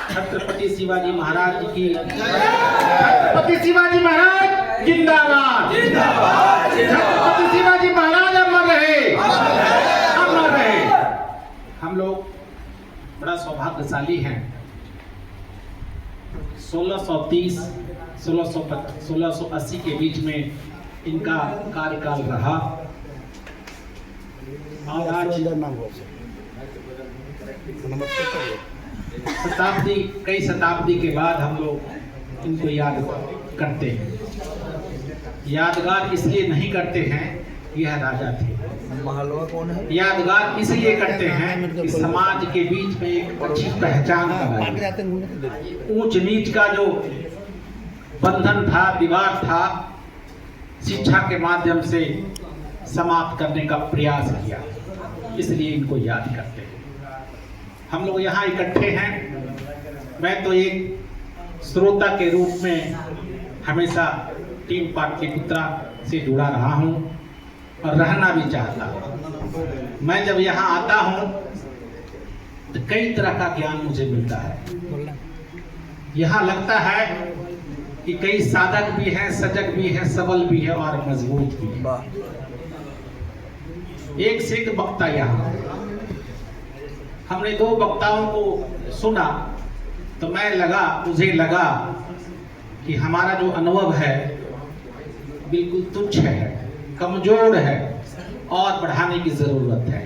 छत्रपति शिवाजी महाराज की। छत्रपति शिवाजी महाराज जिंदाबाद, छत्रपति शिवाजी महाराज अमर रहे, अमर रहे। हम लोग बड़ा सौभाग्यशाली हैं। 1630 1680 के बीच में इनका कार्यकाल रहा, और आज कई शताब्दी के बाद हम लोग इनको याद करते हैं। यादगार इसलिए नहीं करते हैं, यह राजा थे। यादगार इसलिए करते हैं कि समाज के बीच में एक अच्छी पहचान बनाई, ऊंच नीच का जो बंधन था, दीवार था, शिक्षा के माध्यम से समाप्त करने का प्रयास किया, इसलिए इनको याद करते हैं। हम लोग यहाँ इकट्ठे हैं। मैं तो एक श्रोता के रूप में हमेशा टीम पाटलिपुत्रा से जुड़ा रहा हूँ और रहना भी चाहता हूँ। मैं जब यहाँ आता हूँ तो कई तरह का ज्ञान मुझे मिलता है। यहाँ लगता है कि कई साधक भी हैं, सजग भी हैं, सबल भी है और मजबूत भी है। एक से एक वक्ता यहाँ, हमने 2 वक्ताओं को सुना तो मुझे लगा कि हमारा जो अनुभव है बिल्कुल तुच्छ है, कमजोर है और बढ़ाने की जरूरत है।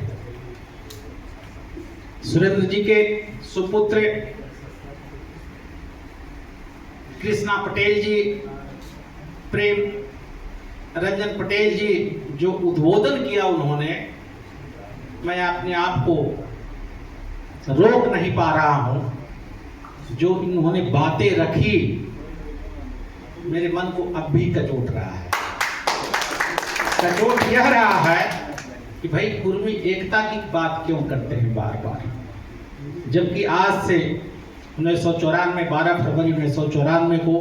सुरेंद्र जी के सुपुत्र कृष्णा पटेल जी, प्रेम रंजन पटेल जी जो उद्बोधन किया उन्होंने, मैं अपने आप को रोक नहीं पा रहा हूं। जो इन्होंने बातें रखी मेरे मन को अब भी कचोट रहा है। कचोट यह रहा है कि भाई कुर्मी एकता की बात क्यों करते हैं बार बार, जबकि आज से 1994 12 फरवरी 1994 को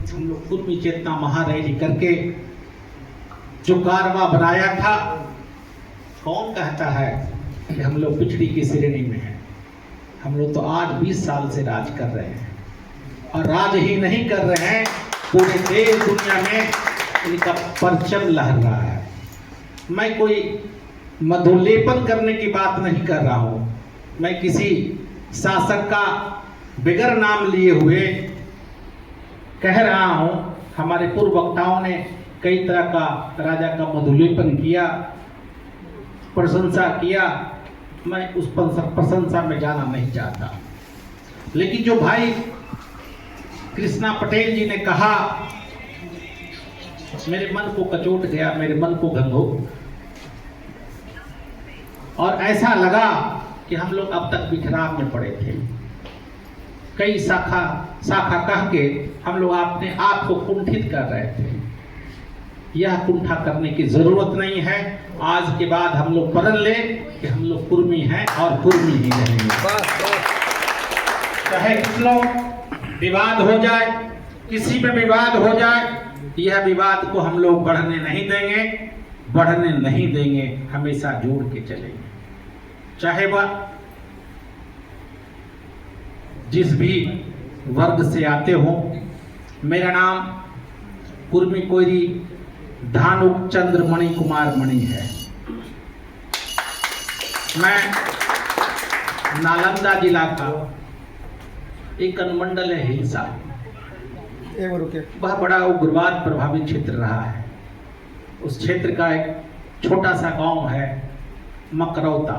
हम लोग कुर्मी चेतना महारैली करके जो कारवा बनाया था, कौन कहता है कि हम लोग पिछड़ी की श्रेणी में हैं। हम लोग तो आज 20 साल से राज कर रहे हैं, और राज ही नहीं कर रहे हैं, पूरे देश दुनिया में इनका परचम लहर रहा है। मैं कोई मधुलेपन करने की बात नहीं कर रहा हूँ, मैं किसी शासक का बिगर नाम लिए हुए कह रहा हूँ। हमारे पूर्व वक्ताओं ने कई तरह का राजा का मधुलेपन किया, प्रशंसा किया। मैं उस प्रशंसा में जाना नहीं चाहता, लेकिन जो भाई कृष्णा पटेल जी ने कहा, मेरे मन को कचोट गया, मेरे मन को घंघो, और ऐसा लगा कि हम लोग अब तक बिखराव में पड़े थे। कई शाखा कह के हम लोग अपने आप को कुंठित कर रहे थे। यह कुंठा करने की जरूरत नहीं है। आज के बाद हम लोग प्रण ले कि हम लोग कुर्मी हैं और कुर्मी ही रहेंगे। चाहे कितना विवाद हो जाए, किसी में विवाद हो जाए, यह विवाद को हम लोग बढ़ने नहीं देंगे, हमेशा जोड़ के चलेंगे। चाहे वह जिस भी वर्ग से आते हो। मेरा नाम कुर्मी कोयरी धानुक चंद्र मणि कुमार मणि है। मैं नालंदा जिला का एक अनुमंडल है हिलसा, वह बड़ा उग्रवाद प्रभावित क्षेत्र रहा है। उस क्षेत्र का एक छोटा सा गांव है मकरौता,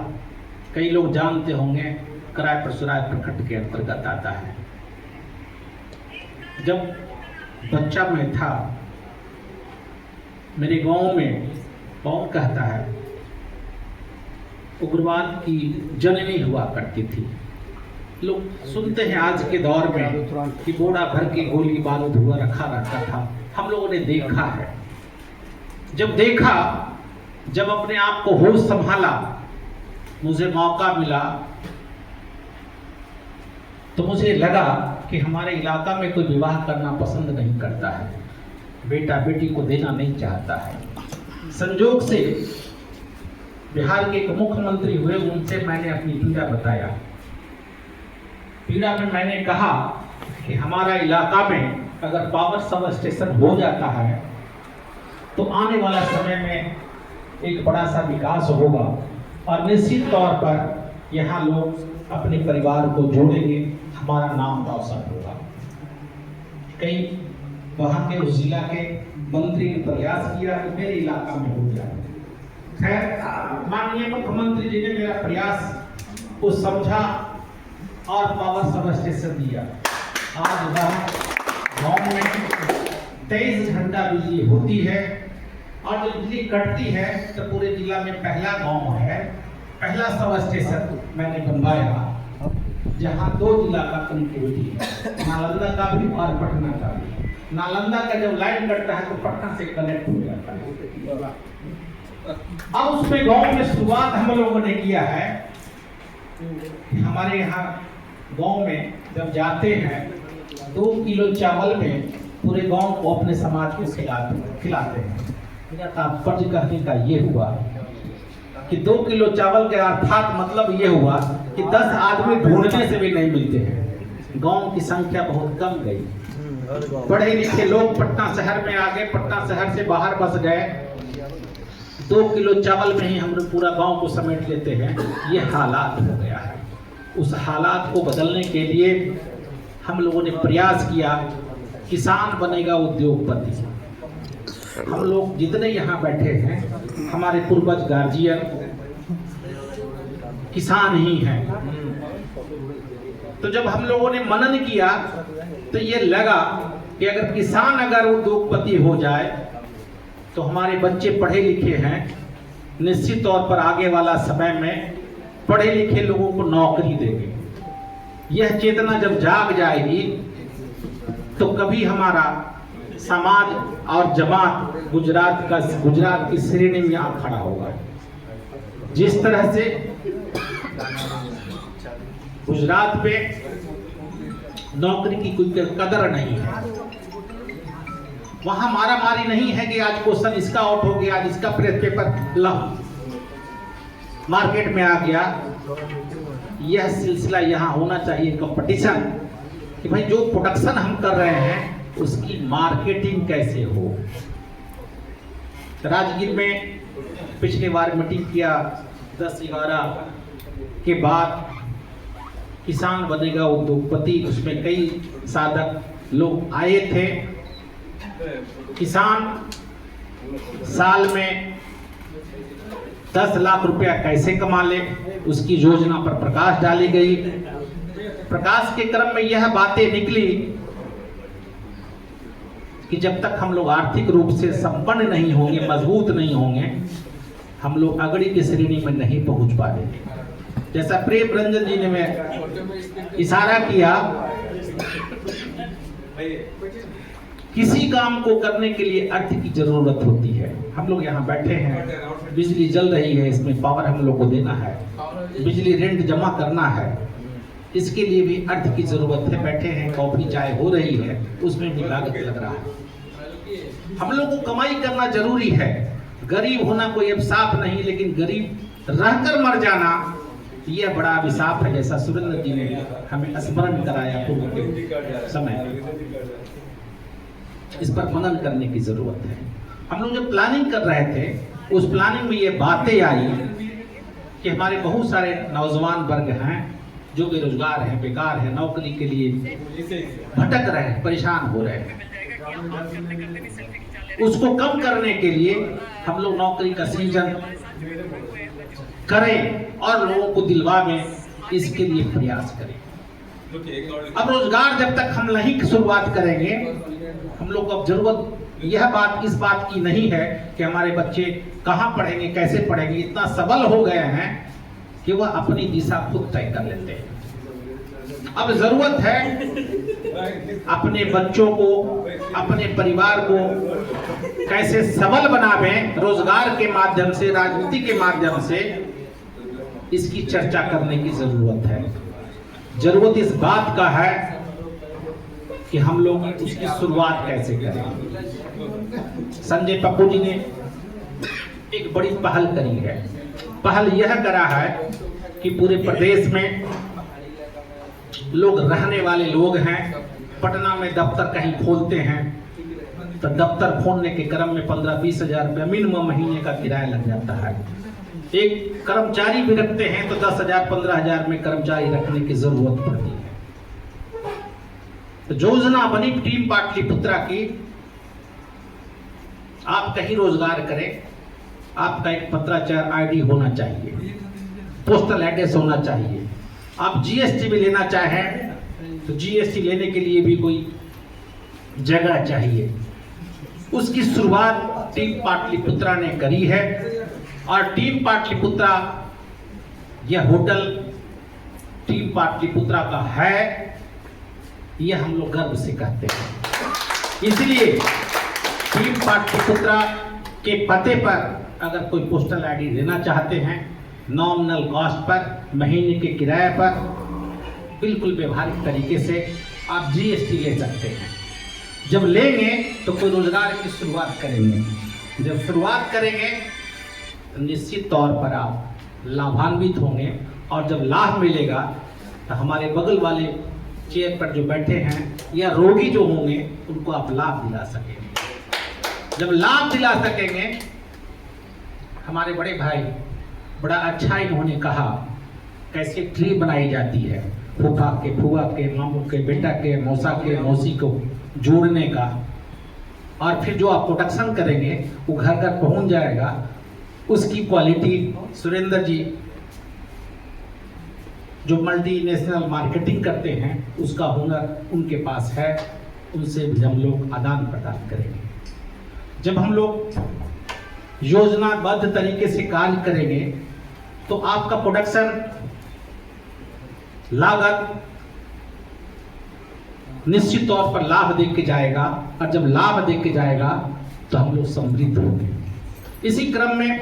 कई लोग जानते होंगे, कराय परसुराय प्रखंड के अंतर्गत आता है। जब बच्चा मैं था, मेरे गांव में कौन कहता है उग्रवाद की जननी हुआ करती थी। लोग सुनते हैं आज के दौर में कि बोरा भर के गोली बारूद हुआ रखा रहता था। हम लोगों ने देखा है। जब अपने आप को होश संभाला, मुझे मौका मिला, तो मुझे लगा कि हमारे इलाका में कोई विवाह करना पसंद नहीं करता है, बेटा बेटी को देना नहीं चाहता है। संजोग से बिहार के एक मुख्यमंत्री हुए, उनसे मैंने अपनी पीड़ा बताया। पीड़ा में मैंने कहा कि हमारा इलाका में अगर पावर सब स्टेशन हो जाता है तो आने वाला समय में एक बड़ा सा विकास होगा और निश्चित तौर पर यहाँ लोग अपने परिवार को जोड़ेंगे, हमारा नाम रोशन होगा। कई वहाँ के उस जिला के मंत्री ने प्रयास किया कि मेरे इलाका में हो जाए। खैर, माननीय मुख्यमंत्री जी ने मेरा प्रयास को समझा और पावर सब स्टेशन दिया। आज वह गाँव में 23 घंटा बिजली होती है और जब बिजली कटती है तो पूरे जिला में पहला गांव है, पहला सब स्टेशन मैंने बनवाया जहां 2 जिला का कनेक्टिविटी है, नालंदा का भी और पटना का भी। नालंदा का जब लाइन कटता है तो पटना से कनेक्ट हो जाता है। अब उसमें गांव में शुरुआत हम लोगों ने किया है। हमारे यहाँ गांव में जब जाते हैं 2 किलो चावल में पूरे गांव को अपने समाज को खिलाते हैं। मेरा तात्पर्य कहने का ये हुआ कि 2 किलो चावल के अर्थात मतलब ये हुआ कि 10 आदमी ढूंढने से भी नहीं मिलते हैं। गांव की संख्या बहुत कम गई। पढ़े लिखे लोग पटना शहर में आ गए, पटना शहर से बाहर बस गए। 2 किलो चावल में ही हम लोग पूरा गांव को समेट लेते हैं। ये हालात हो गया है। उस हालात को बदलने के लिए हम लोगों ने प्रयास किया, किसान बनेगा उद्योगपति। हम लोग जितने यहाँ बैठे हैं, हमारे पूर्वज गार्जियन किसान ही हैं। तो जब हम लोगों ने मनन किया तो ये लगा कि अगर किसान अगर उद्योगपति हो जाए तो हमारे बच्चे पढ़े लिखे हैं, निश्चित तौर पर आगे वाला समय में पढ़े लिखे लोगों को नौकरी देंगे। यह चेतना जब जाग जाएगी तो कभी हमारा समाज और जमात गुजरात की श्रेणी में आ खड़ा होगा। जिस तरह से गुजरात पे नौकरी की कोई कदर नहीं है, वहां मारा मारी नहीं है कि आज क्वेश्चन इसका आउट हो गया, आज इसका प्रेस पेपर मार्केट में आ गया। यह सिलसिला यहाँ होना चाहिए, कंपटीशन, कि भाई जो प्रोडक्शन हम कर रहे हैं उसकी मार्केटिंग कैसे हो। राजगीर में पिछले बार मीटिंग किया 10-11 के बाद किसान बनेगा उद्योगपति, उसमें कई साधक लोग आए थे। किसान साल में 10 लाख रुपया कैसे कमा ले, उसकी योजना पर प्रकाश डाली गई। प्रकाश के क्रम में यह बातें निकली कि जब तक हम लोग आर्थिक रूप से संपन्न नहीं होंगे, मजबूत नहीं होंगे, हम लोग अगड़ी की श्रेणी में नहीं पहुंच पाएंगे। जैसा प्रेम रंजन जी ने में इशारा किया, किसी काम को करने के लिए अर्थ की जरूरत होती है। हम लोग यहाँ बैठे हैं, बिजली जल रही है, इसमें पावर हम लोग को देना है, बिजली रेंट जमा करना है, इसके लिए भी अर्थ की जरूरत है। बैठे हैं, कॉफी चाय हो रही है, उसमें भी लागत लग रहा है। हम लोग को कमाई करना जरूरी है। गरीब होना कोई अभिशाप नहीं, लेकिन गरीब रहकर मर जाना यह बड़ा अभिशाप है, जैसा सुरेंद्र जी ने हमें स्मरण कराया पूर्व के समय। इस पर मनन करने की जरूरत है। हम लोग जब प्लानिंग कर रहे थे, उस प्लानिंग में ये बातें आई कि हमारे बहुत सारे नौजवान वर्ग हैं जो बेरोजगार हैं, बेकार हैं, नौकरी के लिए भटक रहे हैं, परेशान हो रहे हैं। उसको कम करने के लिए हम लोग नौकरी का सृजन करें और लोगों को दिलवाएं, इसके लिए प्रयास करें। अब रोजगार जब तक हम नहीं शुरुआत करेंगे, हम लोग को अब जरूरत यह बात इस बात की नहीं है कि हमारे बच्चे कहाँ पढ़ेंगे, कैसे पढ़ेंगे। इतना सबल हो गए हैं कि वह अपनी दिशा खुद तय कर लेते हैं। अब जरूरत है अपने बच्चों को, अपने परिवार को कैसे सबल बनावें, रोजगार के माध्यम से, राजनीति के माध्यम से, इसकी चर्चा करने की जरूरत है। जरूरत इस बात का है कि हम लोग उसकी शुरुआत कैसे करें। संजय पप्पू जी ने एक बड़ी पहल करी है। पहल यह करा है कि पूरे प्रदेश में लोग रहने वाले लोग हैं, पटना में दफ्तर कहीं खोलते हैं तो दफ्तर खोलने के क्रम में 15-20 हजार रुपया मिनिमम महीने का किराया लग जाता है। एक कर्मचारी भी रखते हैं तो 10,000-15 हजार में कर्मचारी रखने की जरूरत पड़ती है। तो योजना बनी टीम पाटलिपुत्रा की, आप कहीं रोजगार करें, आपका एक पत्राचार आईडी होना चाहिए, पोस्टल एड्रेस होना चाहिए। आप जीएसटी भी लेना चाहें तो जीएसटी लेने के लिए भी कोई जगह चाहिए। उसकी शुरुआत टीम पाटलिपुत्रा ने करी है और टीम पाटलिपुत्रा, यह होटल टीम पाटलिपुत्रा का है, यह हम लोग गर्व से कहते हैं। इसलिए टीम पाटलिपुत्रा के पते पर अगर कोई पोस्टल आईडी लेना चाहते हैं, नॉमिनल कॉस्ट पर, महीने के किराए पर, बिल्कुल व्यवहारिक तरीके से आप जीएसटी ले सकते हैं। जब लेंगे तो कोई रोजगार की शुरुआत करेंगे। जब शुरुआत करेंगे तो निश्चित तौर पर आप लाभान्वित होंगे और जब लाभ मिलेगा तो हमारे बगल वाले चेयर पर जो बैठे हैं या रोगी जो होंगे उनको आप लाभ दिला सकेंगे। जब लाभ दिला सकेंगे, हमारे बड़े भाई बड़ा अच्छा इन्होंने कहा कैसे ट्री बनाई जाती है, फूफा के, फुआ के, मामू के, बेटा के, मौसा के, मौसी को जोड़ने का, और फिर जो आप प्रोडक्शन करेंगे वो घर घर पहुंच जाएगा। उसकी क्वालिटी सुरेंद्र जी जो मल्टीनेशनल मार्केटिंग करते हैं, उसका हुनर उनके पास है, उनसे भी हम लोग आदान प्रदान करेंगे। जब हम लोग योजनाबद्ध तरीके से कार्य करेंगे तो आपका प्रोडक्शन लागत निश्चित तौर पर लाभ देके जाएगा और जब लाभ देके जाएगा तो हम लोग समृद्ध होंगे। इसी क्रम में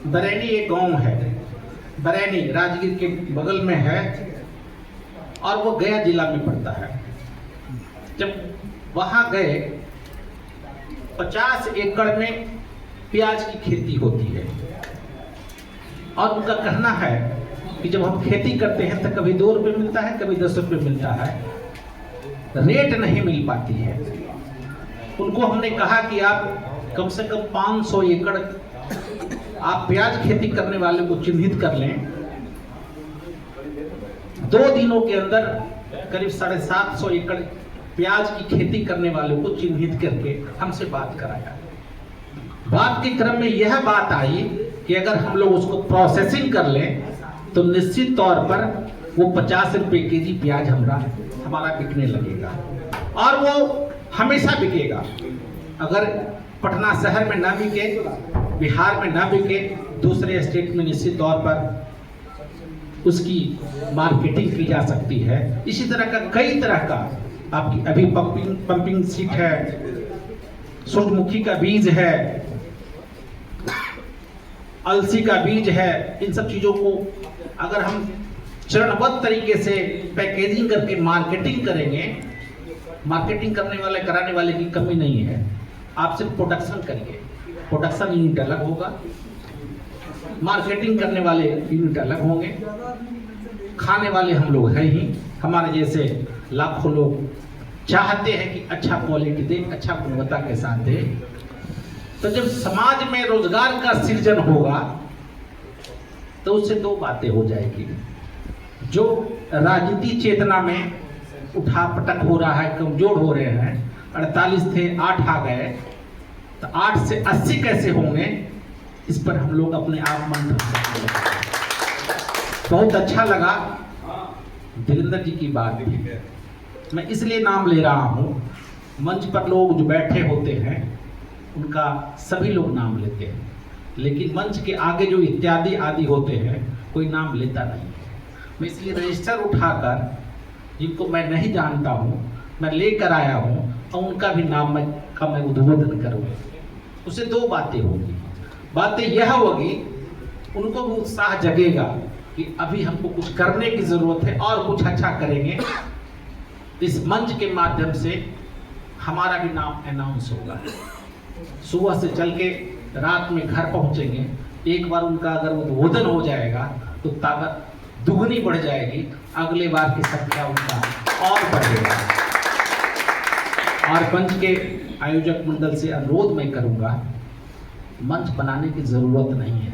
बरैनी एक गांव है, बरैनी राजगीर के बगल में है और वो गया जिला में पड़ता है। जब वहां गए 50 एकड़ में प्याज की खेती होती है और उनका कहना है कि जब हम खेती करते हैं तो कभी 2 रुपये मिलता है, कभी 10 रुपये मिलता है, रेट नहीं मिल पाती है। उनको हमने कहा कि आप कम से कम 500 एकड़ आप प्याज खेती करने वाले को चिन्हित कर लें। 2 दिनों के अंदर करीब 750 एकड़ प्याज की खेती करने वालों को चिन्हित करके हमसे बात कराया। बात के क्रम में यह बात आई कि अगर हम लोग उसको प्रोसेसिंग कर लें तो निश्चित तौर पर वो 50 रुपये केजी प्याज हमारा बिकने लगेगा और वो हमेशा बिकेगा। अगर पटना शहर में ना बिके, बिहार में ना बिके, दूसरे स्टेट में निश्चित तौर पर उसकी मार्केटिंग की जा सकती है। इसी तरह का कई तरह का आपकी अभी पंपिंग सीट है, सूरजमुखी का बीज है, अलसी का बीज है। इन सब चीज़ों को अगर हम चरणबद्ध तरीके से पैकेजिंग करके मार्केटिंग करेंगे, मार्केटिंग कराने वाले की कमी नहीं है। आप सिर्फ प्रोडक्शन करिए, प्रोडक्शन यूनिट अलग होगा, मार्केटिंग करने वाले यूनिट अलग होंगे, खाने वाले हम लोग हैं ही। हमारे जैसे लाखों लोग चाहते हैं कि अच्छा क्वालिटी दे, अच्छा गुणवत्ता के साथ दे। तो जब समाज में रोजगार का सृजन होगा तो उससे दो बातें हो जाएगी। जो राजनीति चेतना में उठापटक हो रहा है, कमजोर हो रहे हैं, 48 थे 8 आ गए, तो 8 से 80 कैसे होंगे, इस पर हम लोग अपने आप मंथन करते हैं। बहुत अच्छा लगा धीरेन्द्र जी की बात भी। मैं इसलिए नाम ले रहा हूँ, मंच पर लोग जो बैठे होते हैं उनका सभी लोग नाम लेते हैं, लेकिन मंच के आगे जो इत्यादि आदि होते हैं कोई नाम लेता नहीं है। मैं इसलिए रजिस्टर उठाकर जिनको मैं नहीं जानता हूँ मैं लेकर आया हूँ और उनका भी नाम मैं उद्बोधन करूँगा। उससे दो बातें होगी। बातें यह होगी, उनको भी उत्साह जगेगा कि अभी हमको कुछ करने की ज़रूरत है और कुछ अच्छा करेंगे। इस मंच के माध्यम से हमारा भी नाम अनाउंस होगा। सुबह से चल के रात में घर पहुंचेंगे, एक बार उनका अगर उद्बोधन हो जाएगा तो ताकत दुगनी बढ़ जाएगी, अगले बार की संख्या उनका और बढ़ेगा। और मंच के आयोजक मंडल से अनुरोध मैं करूंगा, मंच बनाने की ज़रूरत नहीं है,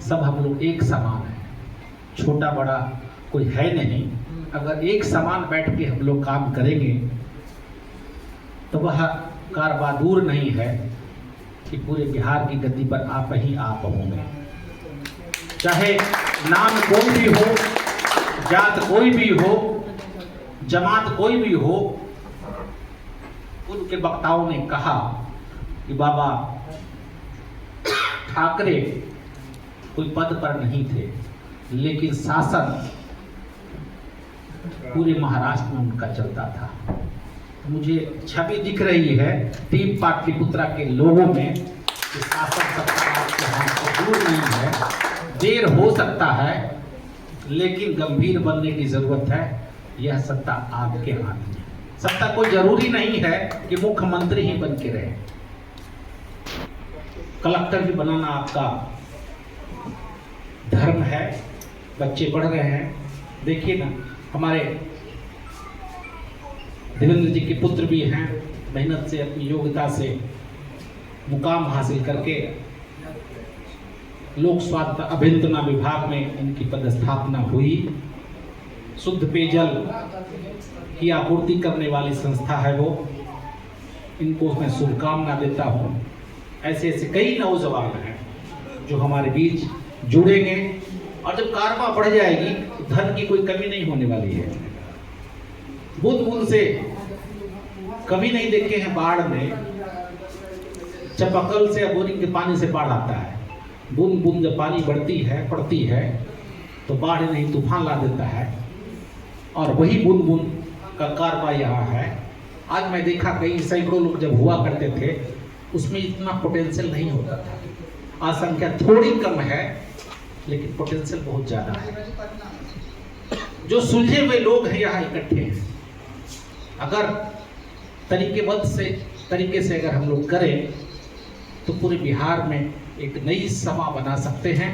सब हम लोग एक समान हैं, छोटा बड़ा कोई है नहीं। अगर एक समान बैठ के हम लोग काम करेंगे तो वह कारवा दूर नहीं है कि पूरे बिहार की गद्दी पर आप ही आप होंगे। चाहे नाम कोई भी हो, जात कोई भी हो, जमात कोई भी हो। उनके वक्ताओं ने कहा कि बाबा ठाकरे कोई पद पर नहीं थे, लेकिन शासन पूरे महाराष्ट्र में उनका चलता था। मुझे छवि दिख रही है टीम पाटलिपुत्रा के लोगों में कि शासन सत्ता के हमसे दूर नहीं है, देर हो सकता है लेकिन गंभीर बनने की जरूरत है। यह सत्ता आपके हाथ में। सत्ता कोई जरूरी नहीं है कि मुख्यमंत्री ही बन के रहे, कलेक्टर भी बनाना आपका धर्म है। बच्चे पढ़ रहे हैं, देखिए ना, हमारे धीरेन्द्र जी के पुत्र भी हैं, मेहनत से अपनी योग्यता से मुकाम हासिल करके लोक स्वास्थ्य अभियंत्रण विभाग में इनकी पदस्थापना हुई। शुद्ध पेयजल की आपूर्ति करने वाली संस्था है वो, इनको मैं शुभकामना देता हूँ। ऐसे ऐसे कई नौजवान हैं जो हमारे बीच जुड़ेंगे और जब कारवा बढ़ जाएगी तो धन की कोई कमी नहीं होने वाली है। बूंद बूंद से कभी नहीं देखे हैं बाढ़ में, चापाकल से बोरिंग के पानी से बाढ़ आता है। बूंद बूंद जब पानी बढ़ती है पड़ती है तो बाढ़ नहीं तूफान ला देता है, और वही बूंद बूंद का कारवा यहाँ है। आज मैं देखा कई सैकड़ों लोग जब हुआ करते थे उसमें इतना पोटेंशियल नहीं होता था। आज संख्या थोड़ी कम है लेकिन पोटेंशियल बहुत ज़्यादा है। जो सुलझे हुए लोग हैं यहाँ इकट्ठे हैं। अगर तरीके से अगर हम लोग करें तो पूरे बिहार में एक नई सभा बना सकते हैं,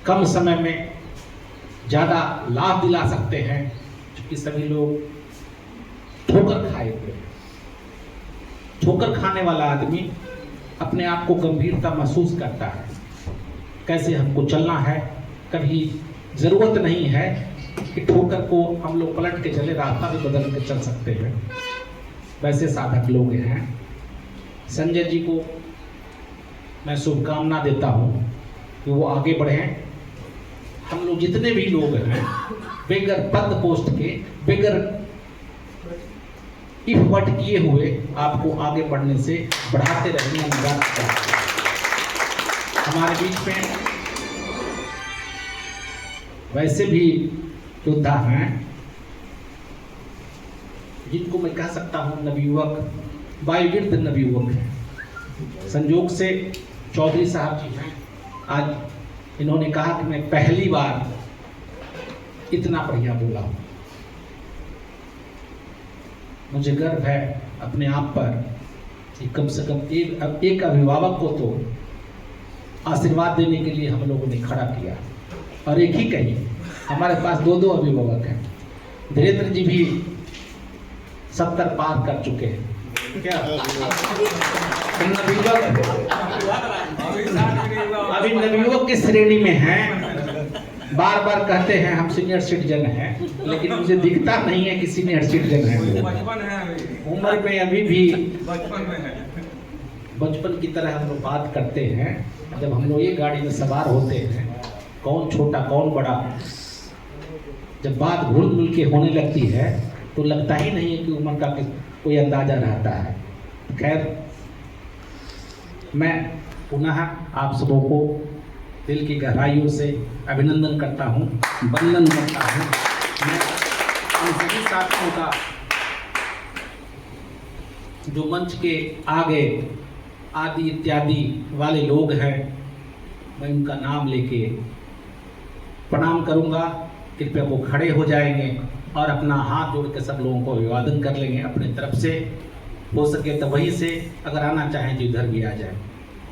कम समय में ज़्यादा लाभ दिला सकते हैं, क्योंकि सभी लोग ठोकर खाए हुए हैं। ठोकर खाने वाला आदमी अपने आप को गंभीरता महसूस करता है, कैसे हमको चलना है। कभी ज़रूरत नहीं है कि ठोकर को हम लोग पलट के चले, रास्ता भी बदल के चल सकते हैं। वैसे साधक लोग हैं। संजय जी को मैं शुभकामना देता हूँ कि वो आगे बढ़ें। हम लोग जितने भी लोग हैं बेगर पद पोस्ट के, बेगर इफर्ट किए हुए आपको आगे बढ़ने से बढ़ाते रहने अनुरोध करते हैं। हमारे बीच में वैसे भी योद्धा हैं जिनको मैं कह सकता हूँ नवयुवक, वायुवृद्ध नवयुवक हैं। संयोग से चौधरी साहब जी हैं, आज इन्होंने कहा कि मैं पहली बार इतना बढ़िया बोला हूँ। मुझे गर्व है अपने आप पर कि कम से कम एक अभिभावक को तो आशीर्वाद देने के लिए हम लोगों ने खड़ा किया। और एक ही कहिए, हमारे पास दो अभिभावक हैं। धीरेन्द्र जी भी 70 पार कर चुके हैं। क्या अभी नवयुवक की श्रेणी में हैं। बार बार कहते हैं हम सीनियर सिटीजन हैं, लेकिन मुझे दिखता नहीं है कि सीनियर सिटीजन है। उम्र में अभी भी बचपन की तरह हम लोग बात करते हैं। जब हम लोग एक गाड़ी में सवार होते हैं, कौन छोटा कौन बड़ा, जब बात घुल मिल के होने लगती है तो लगता ही नहीं है कि उम्र का कोई अंदाजा रहता है। खैर, मैं पुनः आप सबों को दिल की गहराइयों से अभिनंदन करता हूँ, वंदन करता हूँ। मैं उन सभी साथियों का जो मंच के आगे आदि इत्यादि वाले लोग हैं, मैं उनका नाम लेके प्रणाम करूँगा। कृपया वो खड़े हो जाएंगे और अपना हाथ जोड़ के सब लोगों को अभिवादन कर लेंगे अपने तरफ से। हो सके तो वहीं से, अगर आना चाहें तो इधर भी आ जाए।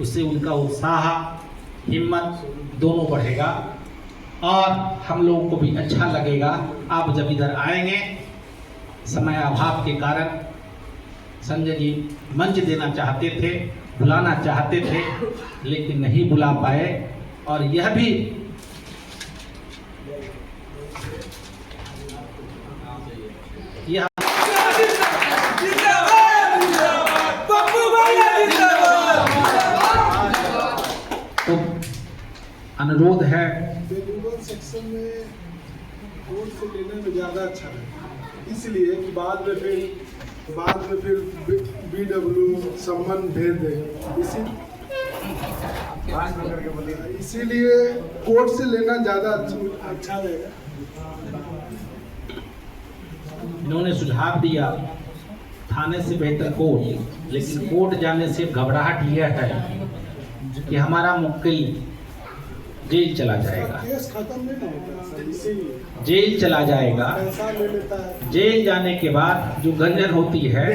उससे उनका उत्साह, हिम्मत दोनों बढ़ेगा और हम लोगों को भी अच्छा लगेगा। आप जब इधर आएंगे, समय अभाव के कारण संजय जी मंच देना चाहते थे, बुलाना चाहते थे, लेकिन नहीं बुला पाए। और यह भी तो अनुरोध है, सेक्शन में वोट से लेने में ज़्यादा अच्छा है, इसलिए कि बाद में फिर BW सम्मान भेज दें। इसीलिए कोर्ट से लेना ज़्यादा अच्छा रहेगा। इन्होंने सुझाव दिया थाने से बेहतर कोर्ट, लेकिन कोर्ट जाने से घबराहट यह है कि हमारा मुक्किल जेल चला जाएगा। केस खत्म नहीं ना होता, इसीलिए जेल चला जाएगा। पैसा ले लेता है। जेल जाने के बाद जो गंजन होती है,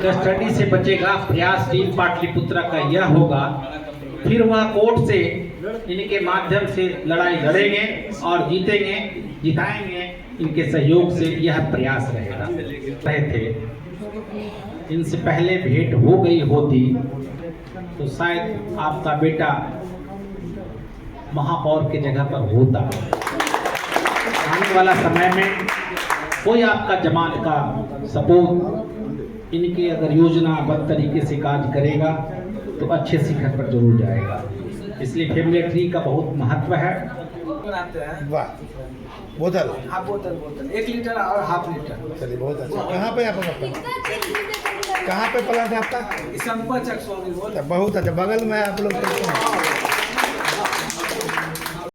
कस्टडी से बचेगा। प्रयास टीम पाटलिपुत्र का यह होगा, फिर वह कोर्ट से इनके माध्यम से लड़ाई लड़ेंगे और जीतेंगे, जिताएंगे। इनके सहयोग से यह प्रयास रहेगा। रहे थे, इनसे पहले भेंट हो गई होती तो शायद आपका बेटा महापौर के जगह पर होता। आने वाला समय में कोई आपका जमात का सपोर्ट, इनके अगर योजनाबद्ध तरीके से कार्य करेगा तो अच्छे शिखर पर जरूर जाएगा। इसलिए फैमिली ट्री का बहुत महत्व है। बोतल, हाफ बोतल 1 लीटर और हाफ लीटर। चलिए, बहुत अच्छा। कहाँ पे आपका कहाँ पे प्लांट है आपका? संपत चक स्वामी बोल। बहुत अच्छा, बगल में आप लोग